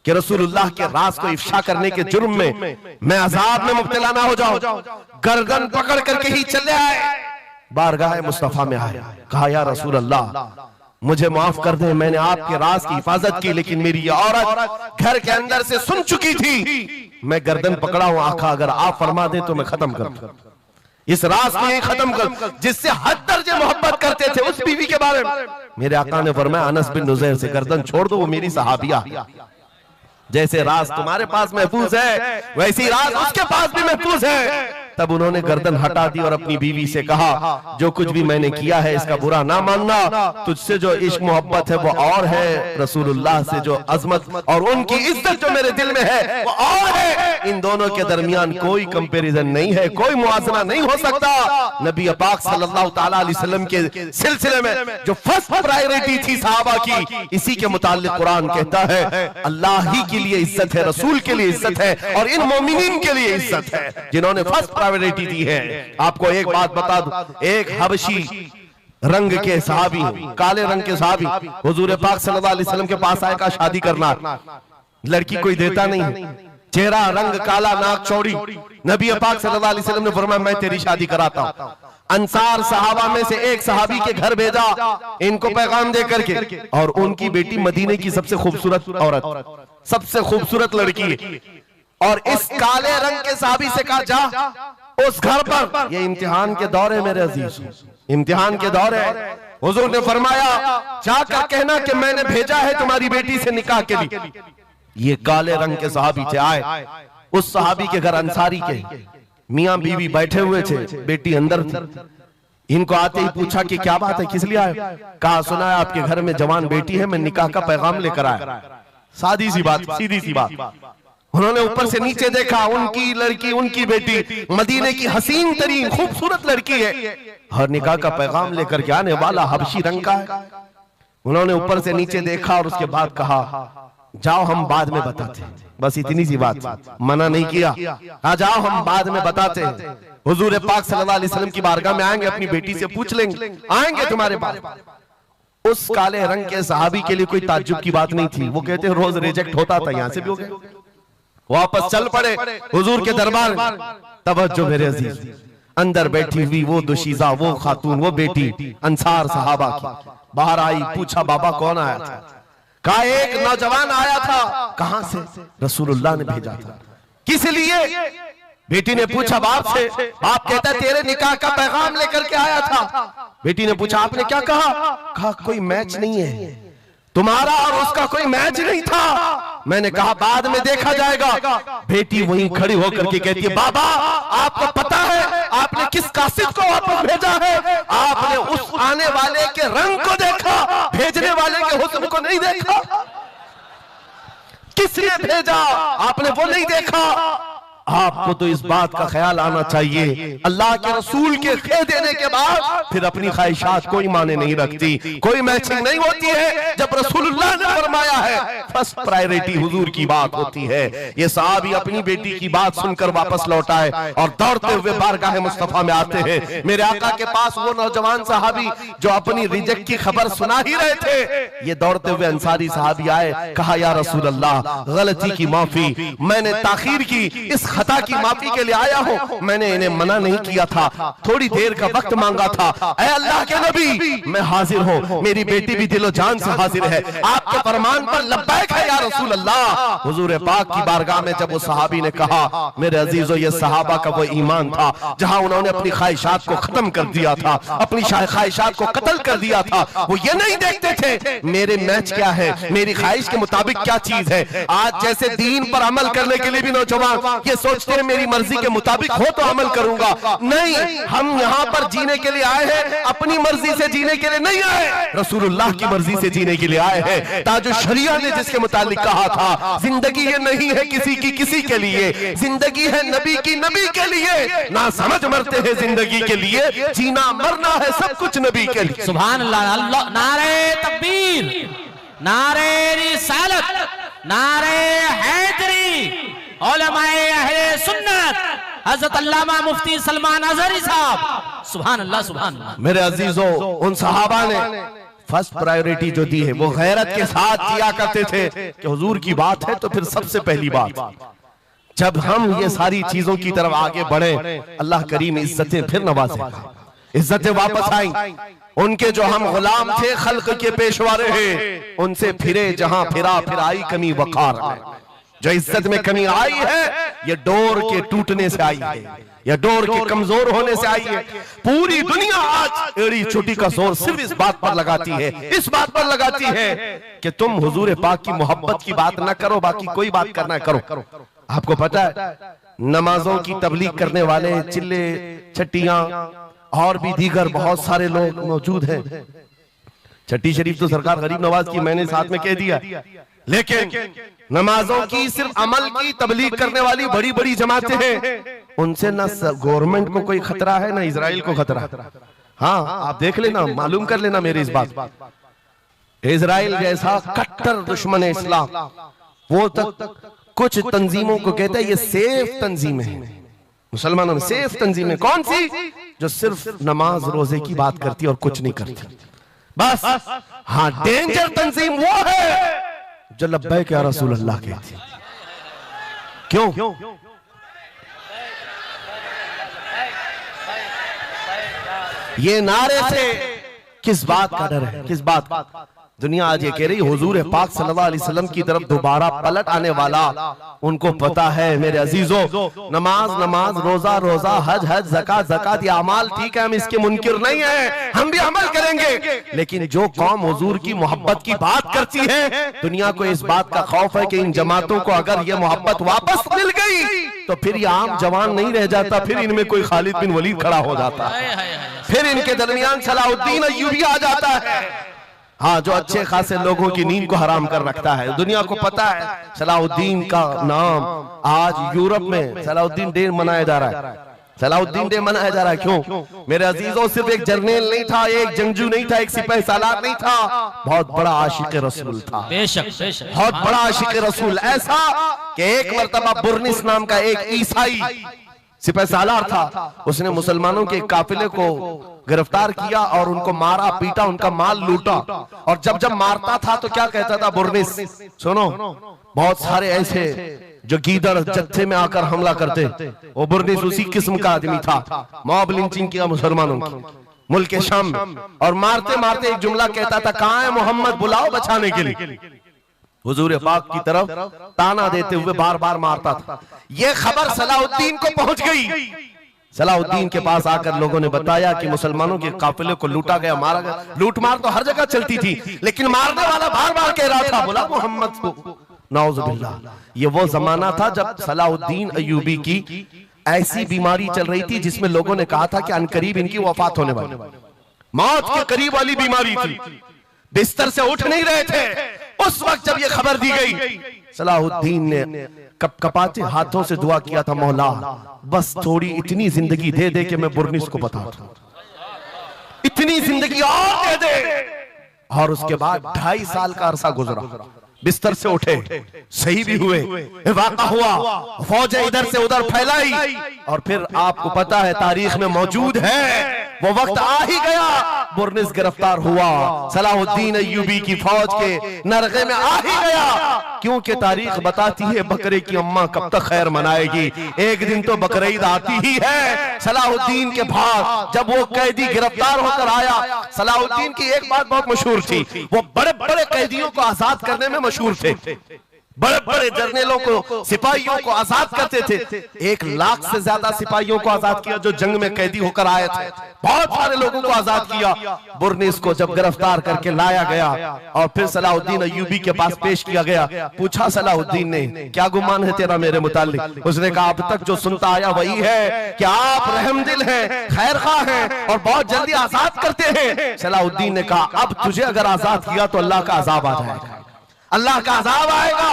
कि रसूलुल्लाह के राज को इफ्शा करने के जुर्म में मैं अजाब में मुब्तला ना हो जाऊं। गर्दन पकड़ करके ही चले आए, बारगाह मुस्तफा में आए। कहा या रसूल अल्लाह मुझे माफ कर दे, मैंने आपके राज की हिफाजत की, लेकिन मेरी ये औरत घर के अंदर से सुन चुकी थी। मैं गर्दन पकड़ा हूं, आका अगर आप फरमा दें तो मैं खत्म कर दूं इस राज को, ही खत्म कर, जिससे हद दर्जे मोहब्बत करते थे उस बीवी के बारे में। मेरे आका ने फरमाया अनस बिन नुज़ैर से गर्दन छोड़ दो, वो मेरी सहाबिया। जैसे राज तुम्हारे पास महफूज है, वैसी राज उसके पास भी महफूज है। तब उन्होंने गर्दन हटा दी और अपनी बीवी से कहा जो कुछ भी मैंने किया है इसका बुरा ना मानना, तुझसे जो इश्क मोहब्बत है वो और है, रसूलुल्लाह से जो अजमत और उनकी इज्जत जो मेरे दिल में है वो और है। इन दोनों के दरमियान कोई कंपैरिजन नहीं है, कोई मुआवजा नहीं हो सकता। नबी पाक सल्लल्लाहु तआला अलैहि वसल्लम के सिलसिले में जो फर्स्ट प्रायोरिटी थी सहाबा की, इसी के मुताल्लिक कुरान कहता है अल्लाह ही के लिए इज्जत है, रसूल के लिए इज्जत है और इन मोमिनीन के लिए इज्जत है जिन्होंने फर्स्ट प्रायोरिटी दी है। आपको एक बात बता दूं, एक हबशी रंग के सहाबी, काले रंग के सहाबी हुजूर पाक सल्लल्लाहु अलैहि वसल्लम के पास आए, का शादी करना, लड़की कोई देता नहीं, चेहरा रंग काला, नाक चौड़ी। नबी पाक सल्लल्लाहु अलैहि वसल्लम ने फरमाया मैं तेरी शादी कराता हूं। अंसार सहाबा में से एक सहाबी के घर भेजा इनको पैगाम दे करके, और उनकी बेटी मदीने की सबसे खूबसूरत औरत, सबसे खूबसूरत लड़की, और इस काले रंग के सहाबी से कहा जा उस घर पर, ये इम्तिहान के दौर है मेरे अजीज, इम्तिहान के दौर है। हुजूर ने फरमाया जाकर कहना कि मैंने भेजा है तुम्हारी बेटी से निकाह के लिए। ये काले रंग के सहाबी थे, आए उस सहाबी के घर, अंसारी के, मियां बीवी बैठे हुए थे, बेटी अंदर थी। इनको आते ही पूछा कि क्या बात है, किस लिए आए? कहा सुना है आपके घर में जवान बेटी है, मैं निकाह का पैगाम लेकर आया। सादी सी बात, सीधी सी बात। उन्होंने ऊपर से नीचे देखा, उनकी लड़की, उनकी बेटी मदीने की हसीन तरीन खूबसूरत लड़की है और निकाह का पैगाम लेकर के आने वाला हबशी रंग का है। उन्होंने ऊपर से नीचे देखा और उसके बाद कहा जाओ हम बाद में बताते हैं। बस इतनी सी बात, मना नहीं किया। आ जाओ हम बाद में बताते हैं। हुजूर पाक सल्लल्लाहु अलैहि वसल्लम की बारगाह में आएंगे, अपनी बेटी से पूछ लेंगे, आएंगे तुम्हारे पास। उस काले रंग के सहाबी के लिए कोई ताज्जुब की बात नहीं थी। वो कहते हैं रोज रिजेक्ट होता था, यहां से भी हो गया। वापस चल पड़े हुजूर के दरबार। तवज्जो मेरे अजीज, अंदर बैठी हुई वो दुशीजा, वो खातून, वो बेटी अंसार सहाबा की बाहर आई। पूछा बाबा कौन आया था? कहा एक नौजवान आया था। कहां से? रसूलुल्लाह ने भेजा था। किस लिए? बेटी ने पूछा बाप से। बाप कहता है तेरे निकाह का पैगाम लेकर के आया था। बेटी ने पूछा आपने क्या कहा? कहा कोई मैच नहीं है, तुम्हारा और उसका कोई मैच नहीं था। मैंने कहा बाद में देखा जाएगा। बेटी वहीं खड़ी होकर के कहती है बाबा आपको पता है आपने किस कासिद को वापस भेजा है? आपने उस आने वाले के रंग को देखा, भेजने वाले के हुस्न को नहीं देखा। किसने भेजा आपने वो नहीं देखा। आपको तो इस बात का ख्याल आना चाहिए अल्लाह के रसूल के कह देने के बाद फिर अपनी ख्वाहिशात कोई माने नहीं रखती, कोई मैचिंग नहीं होती है। जब रसूलुल्लाह ने फरमाया है फर्स्ट प्रायोरिटी हुजूर की बात होती है। ये साहबी अपनी बेटी की बात सुनकर वापस लौट आए और दौड़ते हुए बारगाह मुस्तफा में आते हैं। मेरे आका के पास वो नौजवान साहबी जो अपनी रिजेक्ट की खबर सुना ही रहे थे, ये दौड़ते हुए अंसारी साहबी आए। कहा या रसूल अल्लाह गलती की माफी, मैंने ताखीर की, इस खता की माफी के लिए आया हूं। मैंने इन्हें मना नहीं किया था, थोड़ी देर का वक्त मांगा था। ऐ अल्लाह के नबी मैं हाजिर हूं, मेरी बेटी भी दिलो जान से हाजिर है, आपके फरमान पर लब्बैक है या रसूल अल्लाह। हुजूर पाक की बारगाह में जब वो सहाबी ने कहा मेरे अजीजों ये सहाबा का वो ईमान था जहां उन्होंने अपनी ख्वाहिशात को खत्म कर दिया था, अपनी ख्वाहिशात को कत्ल कर दिया था। वो ये नहीं देखते थे मेरे मैच क्या है, मेरी ख्वाहिश के मुताबिक क्या चीज है। आज जैसे दीन पर अमल करने के लिए भी नौजवान ये सोचते हैं मेरी मर्जी के मुताबिक हो तो अमल करूंगा। नहीं, हम यहाँ पर जीने के लिए आए हैं, अपनी मर्जी से जीने के लिए नहीं आए, रसूलुल्लाह की मर्जी से जीने के लिए आए हैं। ताजो शरिया ने जिसके मुतालिक कहा था जिंदगी ये नहीं है किसी की किसी के लिए, जिंदगी है नबी की नबी के लिए। ना समझ मरते हैं जिंदगी के लिए, जीना मरना है सब कुछ नबी के लिए। सुभान अल्लाह। अल्लाह नारे तकबीर, नारे रिसालत, नारे हैदरी, उलमाए अहले सुन्नत, हजरत अल्लामा मुफ्ती सलमान अजहरी साहब। सुभान अल्लाह सुभान अल्लाह। मेरे अजीजों उन सहाबा ने फर्स्ट प्रायोरिटी जो दी है वो गैरत के साथ किया करते थे कि हुजूर की बात है तो फिर सबसे पहली बात। जब हम ये सारी चीजों की तरफ आगे बढ़े अल्लाह करीम इज्जतें फिर नवाजेगा, इज्जतें वापस आई। उनके जो हम गुलाम थे खल्क के पेशवा रहे, उनसे फिरे जहां फिरा फिर आई कमी वकार में। जो इज्जत में कमी आई है ये डोर के टूटने से आई है, या डोर के कमजोर होने से आई है। पूरी दुनिया आज एड़ी चोटी का जोर सिर्फ इस बात पर लगाती है, इस बात पर लगाती है कि तुम हुजूर पाक की मोहब्बत की बात ना करो, बाकी कोई बात करना करो। आपको पता है नमाजों की तबलीग करने वाले चिल्ले छट्टियां और भी दीगर बहुत सारे लोग मौजूद हैं। छठी शरीफ तो सरकार गरीब नवाज की मैंने साथ में कह दिया, लेकिन नमाजों की सिर्फ अमल की तबलीग करने वाली बड़ी बड़ी जमातें हैं, उनसे ना गवर्नमेंट को कोई खतरा है ना इजराइल को खतरा। हाँ आप देख लेना, मालूम कर लेना मेरी इस बात। इजराइल जैसा कट्टर दुश्मन इस्लाम वो तक कुछ तंजीमों को कहता है ये सेफ तंजीमें हैं, मुसलमानों में सेफ तंजीमें कौन सी? जो सिर्फ नमाज रोजे की बात करती है और कुछ नहीं करती बस। हाँ डेंजर तंजीम वो है जो लब्बैक या रसूल अल्लाह कहती है। क्यों? ये नारे से किस बात का डर है, किस बात का? दुनिया आज ये कह रही हुजूर पाक सल्लल्लाहु अलैहि वसल्लम की तरफ दोबारा पलट आने वाला, उनको पता है मेरे अजीजों नमाज नमाज, रोजा रोजा, हज हज, ज़कात ज़कात, ये अमाल ठीक है, हम इसके मुनकिर नहीं है, हम भी अमल करेंगे। लेकिन जो कौम हुजूर की मोहब्बत की बात करती है, दुनिया को इस बात का खौफ है कि इन जमातों को अगर ये मोहब्बत वापस मिल गई तो फिर ये आम जवान नहीं रह जाता, फिर इनमें कोई खालिद बिन वलीद खड़ा हो जाता है, फिर इनके दरमियान सलाहुद्दीन अय्यूबी आ जाता है। हाँ जो अच्छे खासे लोगों की नींद को हराम कर रखता है। दुनिया को पता है सलाहुद्दीन का नाम आज यूरोप में सलाहुद्दीन डे मनाया जा रहा है। सलाहुद्दीन ने मना है जरा, क्यों मेरे अजीजों? सिर्फ एक जर्नल नहीं था, एक जंगजू नहीं था, एक सिपाही सालार नहीं था, बहुत बड़ा आशिक रसूल था। बेशक बेशक, बहुत बड़ा आशिक रसूल, ऐसा कि एक मर्तबा बुर्निस नाम का एक ईसाई सिपाही सालार था, उसने मुसलमानों के काफिले को गिरफ्तार किया और उनको मारा पीटा, उनका माल लूटा। और जब जब मारता था तो क्या कहता था बुर्निस? सुनो, बहुत सारे ऐसे जो गीदड़ जत्थे में आकर हमला करते, वो बुर्निस उसी किस्म का आदमी था। मॉब लिंचिंग किया मुसलमानों की मुल्क के शाम में, और मारते मारते एक जुमला कहता था, कहां है मोहम्मद, बुलाओ बचाने के लिए। हुजूर पाक की तरफ ताना देते हुए बार बार मारता था। यह खबर सलाहुद्दीन को पहुंच गई। सलाहुद्दीन के पास आकर लोगों ने बताया कि मुसलमानों के काफिले को लूटा गया, मारा गया। लूट मार तो हर जगह चलती थी, लेकिन मारने वाला बार बार कह रहा था, बुला मोहम्मद को। नाउजुबिल्लाह, ये वो जमाना था जब सलाहुद्दीन अय्यूबी की ऐसी बीमारी चल रही थी जिसमें लोगों ने कहा था कि अनकरीब इनकी वफात होने वाली, मौत के करीब वाली बीमारी थी, बिस्तर से उठ नहीं रहे थे। उस वक्त जब ये खबर दी गई, सलाहुद्दीन ने कपकपाते हाथों से दुआ किया था, मौला बस थोड़ी इतनी जिंदगी दे दे कि मैं बुर्निस को बता दूं, इतनी जिंदगी और दे दे। और उसके बाद 2.5 साल का अरसा गुजरा, बिस्तर से उठे, सही भी हुए, वाक़ा हुआ, फौजें इधर से उधर फैलाई, और फिर आपको पता है तारीख में मौजूद है, वो वक्त आ ही गया, बुर्निस गिरफ्तार हुआ, सलाहुद्दीन अय्यूबी की फौज के नरगे में आ ही गया। क्योंकि तारीख बताती है बकरे की अम्मा कब तक खैर मनाएगी, एक दिन तो बकरीद आती ही है। सलाहुद्दीन के भाग जब वो कैदी गिरफ्तार होकर आया, सलाहुद्दीन की एक बात बहुत मशहूर थी, वो बड़े बड़े कैदियों को आजाद करने में मशहूर थे, बड़े बड़े जर्नलों को, सिपाहियों को आजाद करते थे। 1 लाख से ज्यादा सिपाहियों को आजाद किया जो जंग में कैदी होकर आए थे, बहुत सारे लोगों को आजाद किया। बुर्निस को जब गिरफ्तार करके लाया गया और फिर सलाहुद्दीन अय्यूबी के पास पेश किया गया, पूछा सलाहुद्दीन ने, क्या गुमान है तेरा मेरे मुतालिक? उसने कहा, अब तक जो सुनता आया वही है कि आप रहमदिल हैं, खैरखा हैं और बहुत जल्दी आजाद करते हैं। सलाहुद्दीन ने कहा, अब तुझे अगर आजाद किया तो अल्लाह का अजाब आ जाएगा, अल्लाह का अजाब आएगा।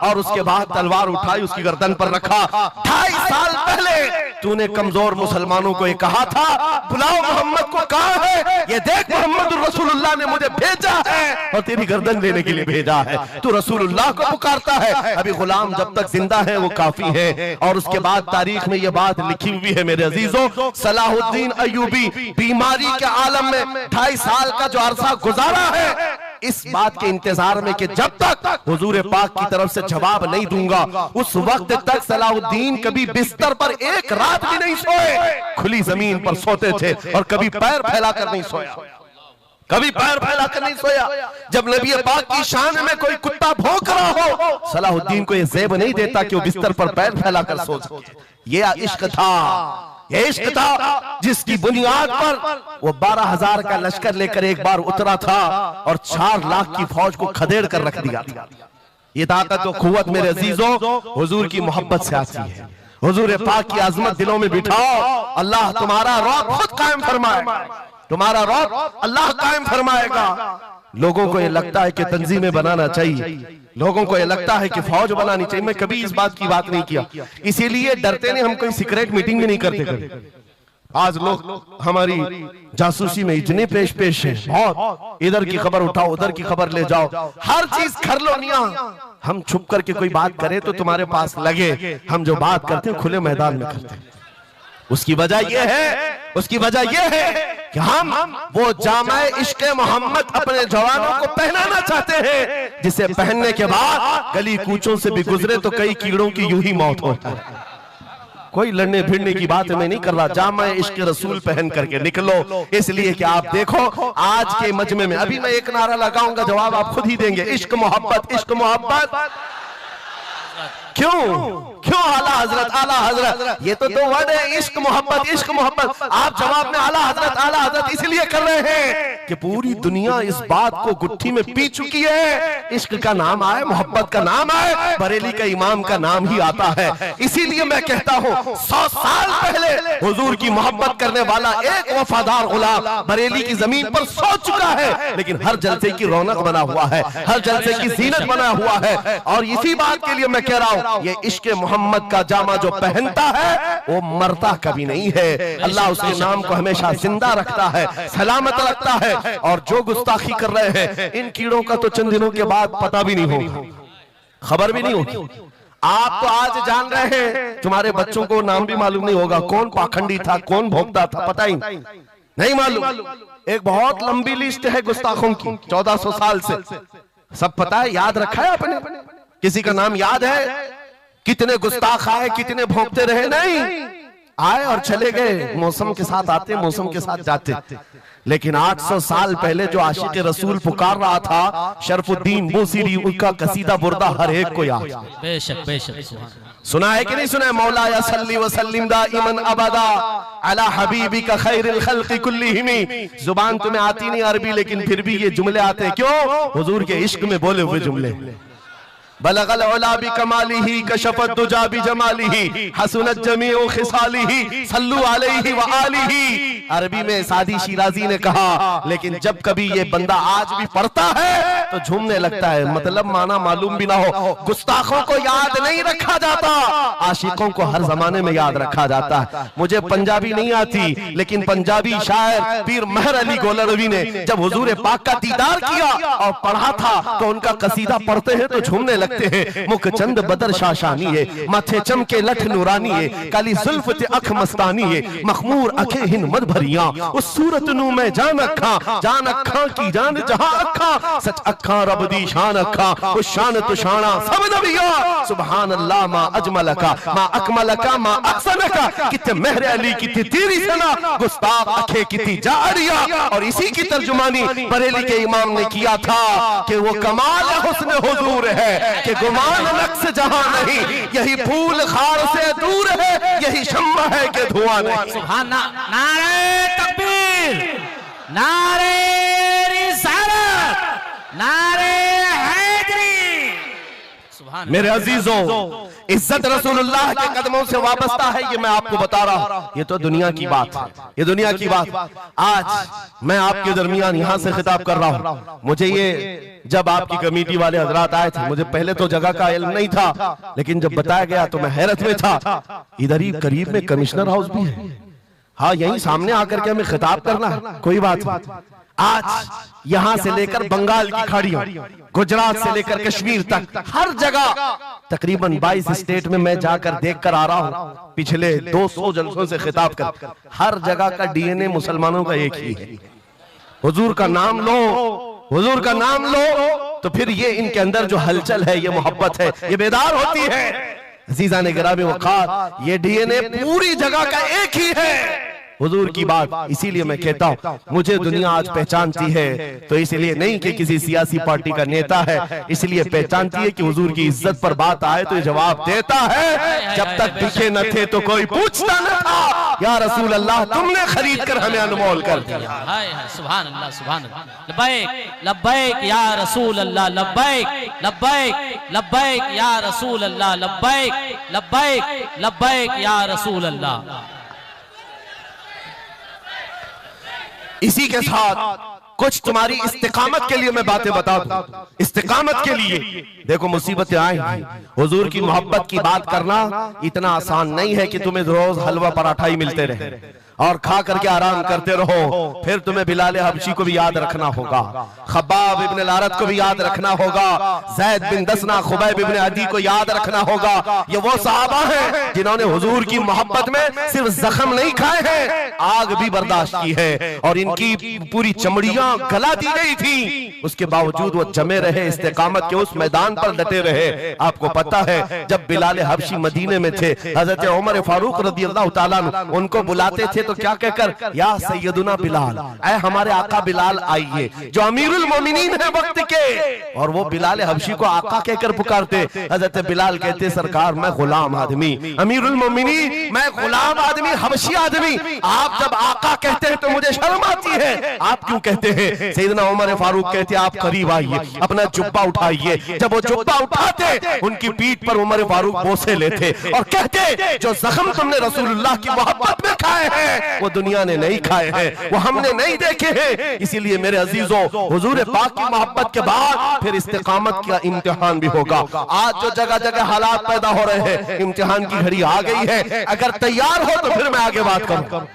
और उसके बाद तलवार उठाई, उसकी गर्दन पर रखा। 2.5 साल पहले तूने कमजोर मुसलमानों को ये कहा था, बुलाओ मोहम्मद को, कहां है ये देख, मोहम्मद रसूलुल्लाह ने मुझे भेजा है और तेरी गर्दन लेने के लिए भेजा है। तू रसूलुल्लाह को पुकारता है, अभी गुलाम जब तक जिंदा है वो काफी है। और उसके बाद तारीख में ये बात लिखी हुई है मेरे अजीजों, सलाहुद्दीन अय्यूबी बीमारी के आलम में 2.5 साल का जो अरसा गुजारा है, इस बात के इंतजार में कि जब तक हुजूर पाक की तरफ से जवाब नहीं दूंगा, उस वक्त तक सलाहुद्दीन कभी बिस्तर पर एक रात भी नहीं सोए, खुली जमीन पर सोते थे और कभी पैर फैलाकर नहीं सोया, कभी पैर फैलाकर नहीं सोया। जब नबी पाक की शान में कोई कुत्ता भौंक रहा हो, सलाहुद्दीन को यह ज़ेब नहीं देता कि वो बिस्तर पर पैर फैलाकर सो सके। ये इश्क था, ये इश्क था जिसकी बुनियाद पर वो 12,000 का लश्कर लेकर एक बार उतरा था और 4 लाख की फौज को खदेड़ कर रख दिया था। ये ताकत और कुव्वत मेरे अजीजों हुजूर की मोहब्बत से आती है। हुजूर पाक की अजमत दिलों में बिठाओ, अल्लाह तुम्हारा रौब खुद कायम फरमाएगा, तुम्हारा रौब अल्लाह कायम फरमाएगा। लोगों को ये लगता है कि तंजीमें बनाना चाहिए, लोगों को ये लगता है कि फौज बनानी चाहिए। मैं कभी इस बात की बात नहीं किया, इसीलिए डरते नहीं, हम कोई सीक्रेट मीटिंग भी नहीं करते। आज लोग हमारी जासूसी में इतने पेश हैं, बहुत इधर की खबर उठाओ, उधर की खबर ले जाओ, हर चीज कर लो निया। हम छुप करके कोई बात करें तो तुम्हारे पास लगे हम जो बात करते हैं खुले मैदान में करते हैं। उसकी वजह यह है, उसकी वजह यह है कि हम वो जामाए इश्क़े मोहम्मद अपने जवानों को पहनाना चाहते हैं, जिसे पहनने के बाद गली कूचों से भी गुजरे तो कई कीड़ों की यूं ही मौत होती है। कोई लड़ने भिड़ने की बात मैं नहीं कर रहा, जामाए इश्क़े रसूल पहन करके निकलो। इसलिए कि आप देखो आज के मजमे में, अभी मैं एक नारा लगाऊंगा, जवाब आप खुद ही देंगे, इश्क मोहब्बत, इश्क मोहब्बत। क्यों क्यों आला हजरत, आला हजरत, ये तो 2 वर्ड है, इश्क मोहब्बत, इश्क मोहब्बत। आप जवाब में आला हजरत इसलिए कर रहे हैं कि पूरी दुनिया इस बात को गुत्थी में पी चुकी है, इश्क का नाम आए, मोहब्बत का नाम आए, बरेली का इमाम का नाम ही आता है। इसीलिए मैं कहता हूं 100 साल पहले हुजूर की मोहब्बत करने वाला एक वफादार गुलाम बरेली की जमीन पर सो चुका है, लेकिन हर जलसे की रौनक बना हुआ है, हर जलसे की जीनत बना हुआ है। और इसी बात के लिए मैं कह रहा हूं, ये इश्क मोहम्मद का जामा जो पहनता है वो मरता कभी नहीं है। अल्लाह उसके नाम को हमेशा जिंदा रखता है, सलामत रखता है। और जो गुस्ताखी कर रहे हैं, इन कीड़ों का तो चंद दिनों के बाद पता भी नहीं होगा, खबर भी नहीं होगी। आप तो आज जान रहे हैं, तुम्हारे बच्चों को नाम भी मालूम नहीं होगा, कौन पाखंडी था, कौन भोगता था, पता ही नहीं मालूम। एक बहुत लंबी लिस्ट है गुस्ताखों की, 1400 साल से, सब पता है, याद रखा है आपने? किसी का नाम याद है? कितने गुस्ताख आए, कितने भोंकते रहे? नहीं, आए और चले गए, मौसम के साथ आते, मौसम के साथ जाते। लेकिन 800 साल पहले जो आशिक रसूल पुकार रहा था, शरफुद्दीन बूसीरी, उनका कसीदा बुर्दा हर एक को याद। बेशक बेशक सुना है कि नहीं सुना है? मौला या सल्ली व सल्लिम दाइमन अबदा अला हबीबिका खैरिल खल्क़ि कुल्लिहिम। जुबान तुम्हें आती नहीं अरबी, लेकिन फिर भी ये जुमले आते हैं। क्यों? हुजूर के इश्क में बोले हुए जुमले। बलगल उला बि कमालिही कशफत दुजा बि जमालिही हसनत जमीउ खिसालिही सल्लु अलैहि व आलिही। अरबी में सादी शिराजी ने कहा, लेकिन जब कभी ये बंदा आज भी पढ़ता है तो झूमने लगता है, मतलब माना मालूम भी ना हो। गुस्ताखों को याद नहीं रखा जाता, आशिकों को हर जमाने में याद रखा जाता है। मुझे पंजाबी नहीं आती, लेकिन पंजाबी शायर पीर महर अली गोलरवी ने जब हुजूर पाक का दीदार किया और पढ़ा था, तो उनका कसीदा पढ़ते हैं तो झूमने लगते हैं। मुख चंद बदर शाशानी है, माथे चमके लठ नूरानी है, काली जुल्फ ते अख मस्तानी है, मखमूर अखे हिन मद भरिया, उस सूरत नू मैं जान अखा की जान जहां अखा, सच अखा रब दी शान अखा, उस शान तो शाना सब नबिया। सुभान अल्लाह मा अजमलका मा अकमलका मा अहसनका, कितने महर अली कितनी तेरी सना, गुस्ताख अखे कितनी जारिया। और इसी की तर्जुमानी बरेली के इमाम ने किया था कि वो कमाल हुस्न हुजूर है कि गुमान नक्श जहां नहीं, यही फूल खार से दूर है, यही शम्मा है कि धुआं नहीं। सुभान। नारे तकबीर, नारे रिसालत, नारे हैदरी। सुभान। मेरे अजीजों, इज्जत रसूलुल्लाह के कदमों से वाबस्ता है, ये मैं आपको बता रहा हूं। ये तो दुनिया की बात है, ये दुनिया की बात। आज मैं आपके दरमियान यहां से खिताब कर रहा हूं। मुझे ये जब आपकी कमेटी वाले हजरात आए थे, मुझे पहले तो जगह का इल्म नहीं था, लेकिन जब बताया गया तो मैं हैरत में था। इधर ही करीब में कमिश्नर हाउस भी है, हाँ यहीं सामने आकर के हमें खिताब करना है, कोई बात नहीं। आज यहां से लेकर बंगाल की खाड़ियों, गुजरात से लेकर कश्मीर तक, हर जगह तकरीबन 22 स्टेट में मैं जाकर देख कर आ रहा हूं, पिछले 200 जलसों से खिताब कर। हर जगह का डीएनए मुसलमानों का एक ही है। हुजूर का नाम लो, हुजूर का नाम लो, तो फिर ये इनके अंदर जो हलचल है, ये मोहब्बत है, ये बेदार होती है। अजीज़ान गिरामी वक़ार, ये डीएनए पूरी जगह का एक ही है, हुजूर की बात। इसीलिए मैं कहता हूं, मुझे दुनिया आज पहचानती है तो इसलिए नहीं कि किसी सियासी पार्टी का नेता है, इसलिए पहचानती है कि हुजूर की इज्जत पर बात आए तो जवाब देता है। जब तक दिखे न थे तो कोई पूछता न था, या रसूल अल्लाह तुमने खरीद कर हमें अनमोल कर दिया। हाय हाय, सुभान अल्लाह, सुभान अल्लाह। लब्बैक लब्बैक या रसूल अल्लाह, लब्बैक लब्बैक लब्बैक या रसूल अल्लाह, लब्बैक लब्बैक लब्बैक या रसूल अल्लाह। इसी के साथ कुछ तुम्हारी इस्तिकामत के लिए मैं बातें बता दूं। इस्तिकामत के लिए देखो, मुसीबतें आएंगी। हुजूर की मोहब्बत की बात करना इतना आसान नहीं है कि तुम्हें रोज हलवा पराठा ही मिलते रहे और खा करके आराम करते रहो। फिर तुम्हें बिलाल हबशी को भी याद रखना होगा, खब्बाब इब्न लारत को भी याद रखना होगा, ज़ैद बिन दसना, खुबैब इब्न अदी को याद रखना होगा। ये वो सहाबा हैं जिन्होंने हुजूर की मोहब्बत में सिर्फ जख्म नहीं खाए हैं, आग भी बर्दाश्त की है और इनकी पूरी चमड़ियां गला दी गई थी। उसके बावजूद वो जमे रहे, इस्तिकामत के उस मैदान पर डटे रहे। आपको पता है, जब बिलाल हबशी मदीने में थे, हजरत उमर फारूक रज़ियल्लाहु ताला अन्हु उनको बुलाते थे तो क्या कहकर, या सैयदुना बिलाल, ऐ हमारे आका बिलाल आइए, जो अमीरुल मोमिनीन है वक्त के। और वो बिलाल हबशी को आका कहकर पुकारते। हजरत बिलाल कहते, सरकार मैं गुलाम आदमी, अमीरुल मोमिनीन मैं गुलाम आदमी, हबशी आदमी, आप जब आका कहते हैं तो मुझे शर्म आती है, आप क्यों कहते हैं? सैयदना उमर फारूक कहते, आप करीब आइए, अपना जुब्बा उठाइए। जब वो जुब्बा उठाते, उनकी पीठ पर उमर फारूक बोसे लेते और कहते, जो जख्म तुमने रसूलुल्लाह की मोहब्बत में खाए हैं वो दुनिया ने नहीं खाए हैं, वो हमने नहीं देखे हैं। इसीलिए मेरे अजीजों, हुजूर पाक की मोहब्बत के बाद फिर इस्तिकामत का इम्तिहान भी होगा। आज जो जगह जगह हालात पैदा हो रहे हैं, इम्तिहान की घड़ी आ गई है। अगर तैयार हो तो फिर मैं आगे बात करूं।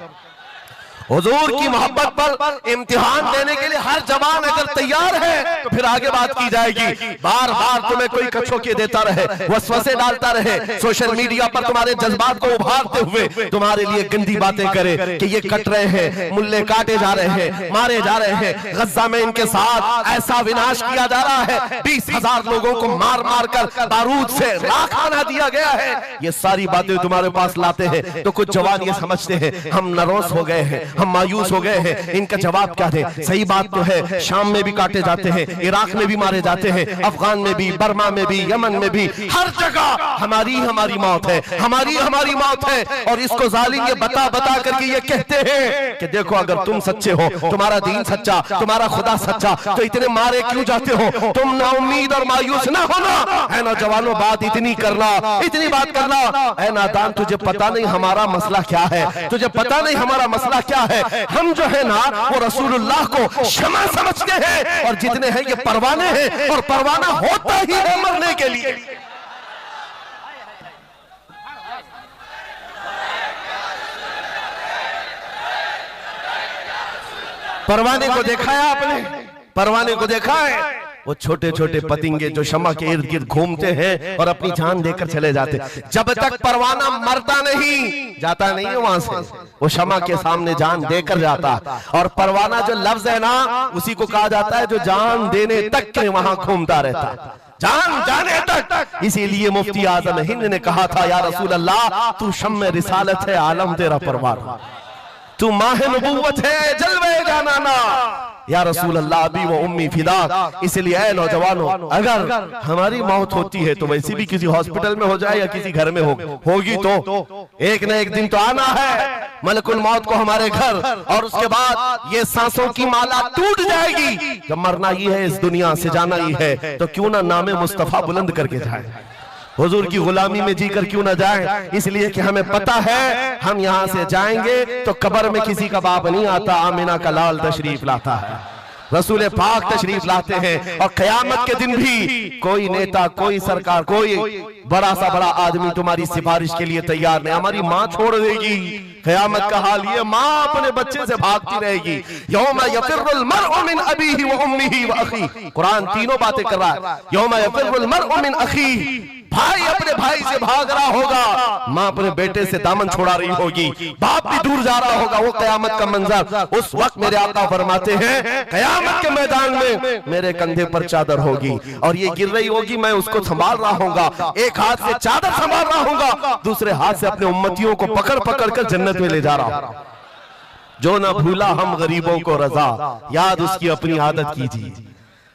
हुजूर की मोहब्बत पर इम्तिहान देने के लिए हर जवान अगर तैयार है तो फिर आगे बात की जाएगी। बार बार तुम्हें कोई कचौके देता रहे, वसवसे डालता रहे, सोशल मीडिया पर तुम्हारे जज्बात को उभारते हुए तुम्हारे लिए गंदी बातें करे कि ये कट रहे हैं, मुल्ले काटे जा रहे हैं, मारे जा रहे हैं, गज्जा में इनके साथ ऐसा विनाश किया जा रहा है, 20,000 लोगों को मार मार कर बारूद से राख बना दिया गया है। ये सारी बातें तुम्हारे पास लाते हैं तो कुछ जवान ये समझते हैं हम नरोस हो गए हैं, हम मायूस हो गए हैं, इनका जवाब क्या दें? सही बात तो है, शाम में भी काटे जाते हैं, इराक में भी मारे जाते हैं, अफगान में भी, बर्मा में भी, यमन में भी, हर जगह हमारी मौत है, हमारी मौत है। और इसको जालिम ये बता बता करके ये कहते हैं कि देखो अगर तुम सच्चे हो, तुम्हारा दीन सच्चा, तुम्हारा खुदा सच्चा, तो इतने मारे क्यों जाते हो? तुम ना उम्मीद और मायूस ना होना है। नौजवानों, बात इतनी करना, इतनी बात करना है। नादान, तुझे पता नहीं हमारा मसला क्या है, तुझे पता नहीं हमारा मसला क्या है। हम जो है ना वो रसूलुल्लाह को शमा समझते हैं, और जितने हैं ये परवाने हैं, और परवाना होता ही है मरने के लिए। परवाने को देखा है आपने? परवाने को देखा है? वो छोटे छोटे पतिंगे जो शमा के इर्द गिर्द घूमते हैं और अपनी जान देकर चले जाते। जब तक परवाना मरता नहीं, जाता नहीं है वहां से, वो शमा के सामने जान देकर जाता। और परवाना जो लफ्ज है ना, उसी को कहा जाता है जो जान देने तक के वहां घूमता रहता, जान जाने तक। इसीलिए मुफ्ती आजम हिंद ने कहा था, या रसूल अल्लाह तू शम्मे रिसालत है, आलम तेरा परवाना, तू माह नबूवत है, जलवे जानाना। या रसूल अल्लाह अभी वो उम्मी फिदा। इसलिए ऐ नौजवानों, अगर हमारी मौत होती है तो वैसे भी किसी हॉस्पिटल में हो जाए या किसी घर में होगी तो एक न एक दिन तो आना है मलकुल मौत को हमारे घर, और उसके बाद ये सांसों की माला टूट जाएगी। जब मरना ही है, इस दुनिया से जाना ही है, तो क्यों ना नामे मुस्तफा बुलंद करके जाए, हुजूर की गुलामी में जीकर क्यों ना जाए। इसलिए कि हमें पता है हम यहाँ से जाएंगे तो कब्र में किसी का बाप नहीं आता, आमिना का लाल तशरीफ लाता है, रसूल पाक तशरीफ लाते हैं। और क़यामत के दिन भी कोई नेता, कोई सरकार, कोई बड़ा सा बड़ा आदमी तुम्हारी सिफारिश के लिए तैयार नहीं। हमारी माँ छोड़ देगी, क़यामत का हाल ये, माँ अपने बच्चे से भागती रहेगी। यौमा यफिर्रुल मर्उ मिन अबीही व उम्मिही व अखीही, कुरान तीनों बातें कर रहा है। यौमा यफिर्रुल मर्उ मिन अखीही, भाई अपने भाई से भाग रहा होगा, माँ अपने बेटे से दामन छोड़ा रही होगी, बाप भी दूर जा रहा होगा। वो क़यामत का मंजर, उस वक्त मेरे आका फरमाते हैं क़यामत के मैदान में मेरे कंधे पर चादर होगी और ये गिर रही होगी, मैं उसको संभाल रहा हूँ, एक हाथ से चादर संभाल रहा हूँ, दूसरे हाथ से अपने उम्मतियों को पकड़ पकड़ कर जन्नत में ले जा रहा हूँ। जो न भूला हम गरीबों को रजा, याद उसकी अपनी आदत कीजिए।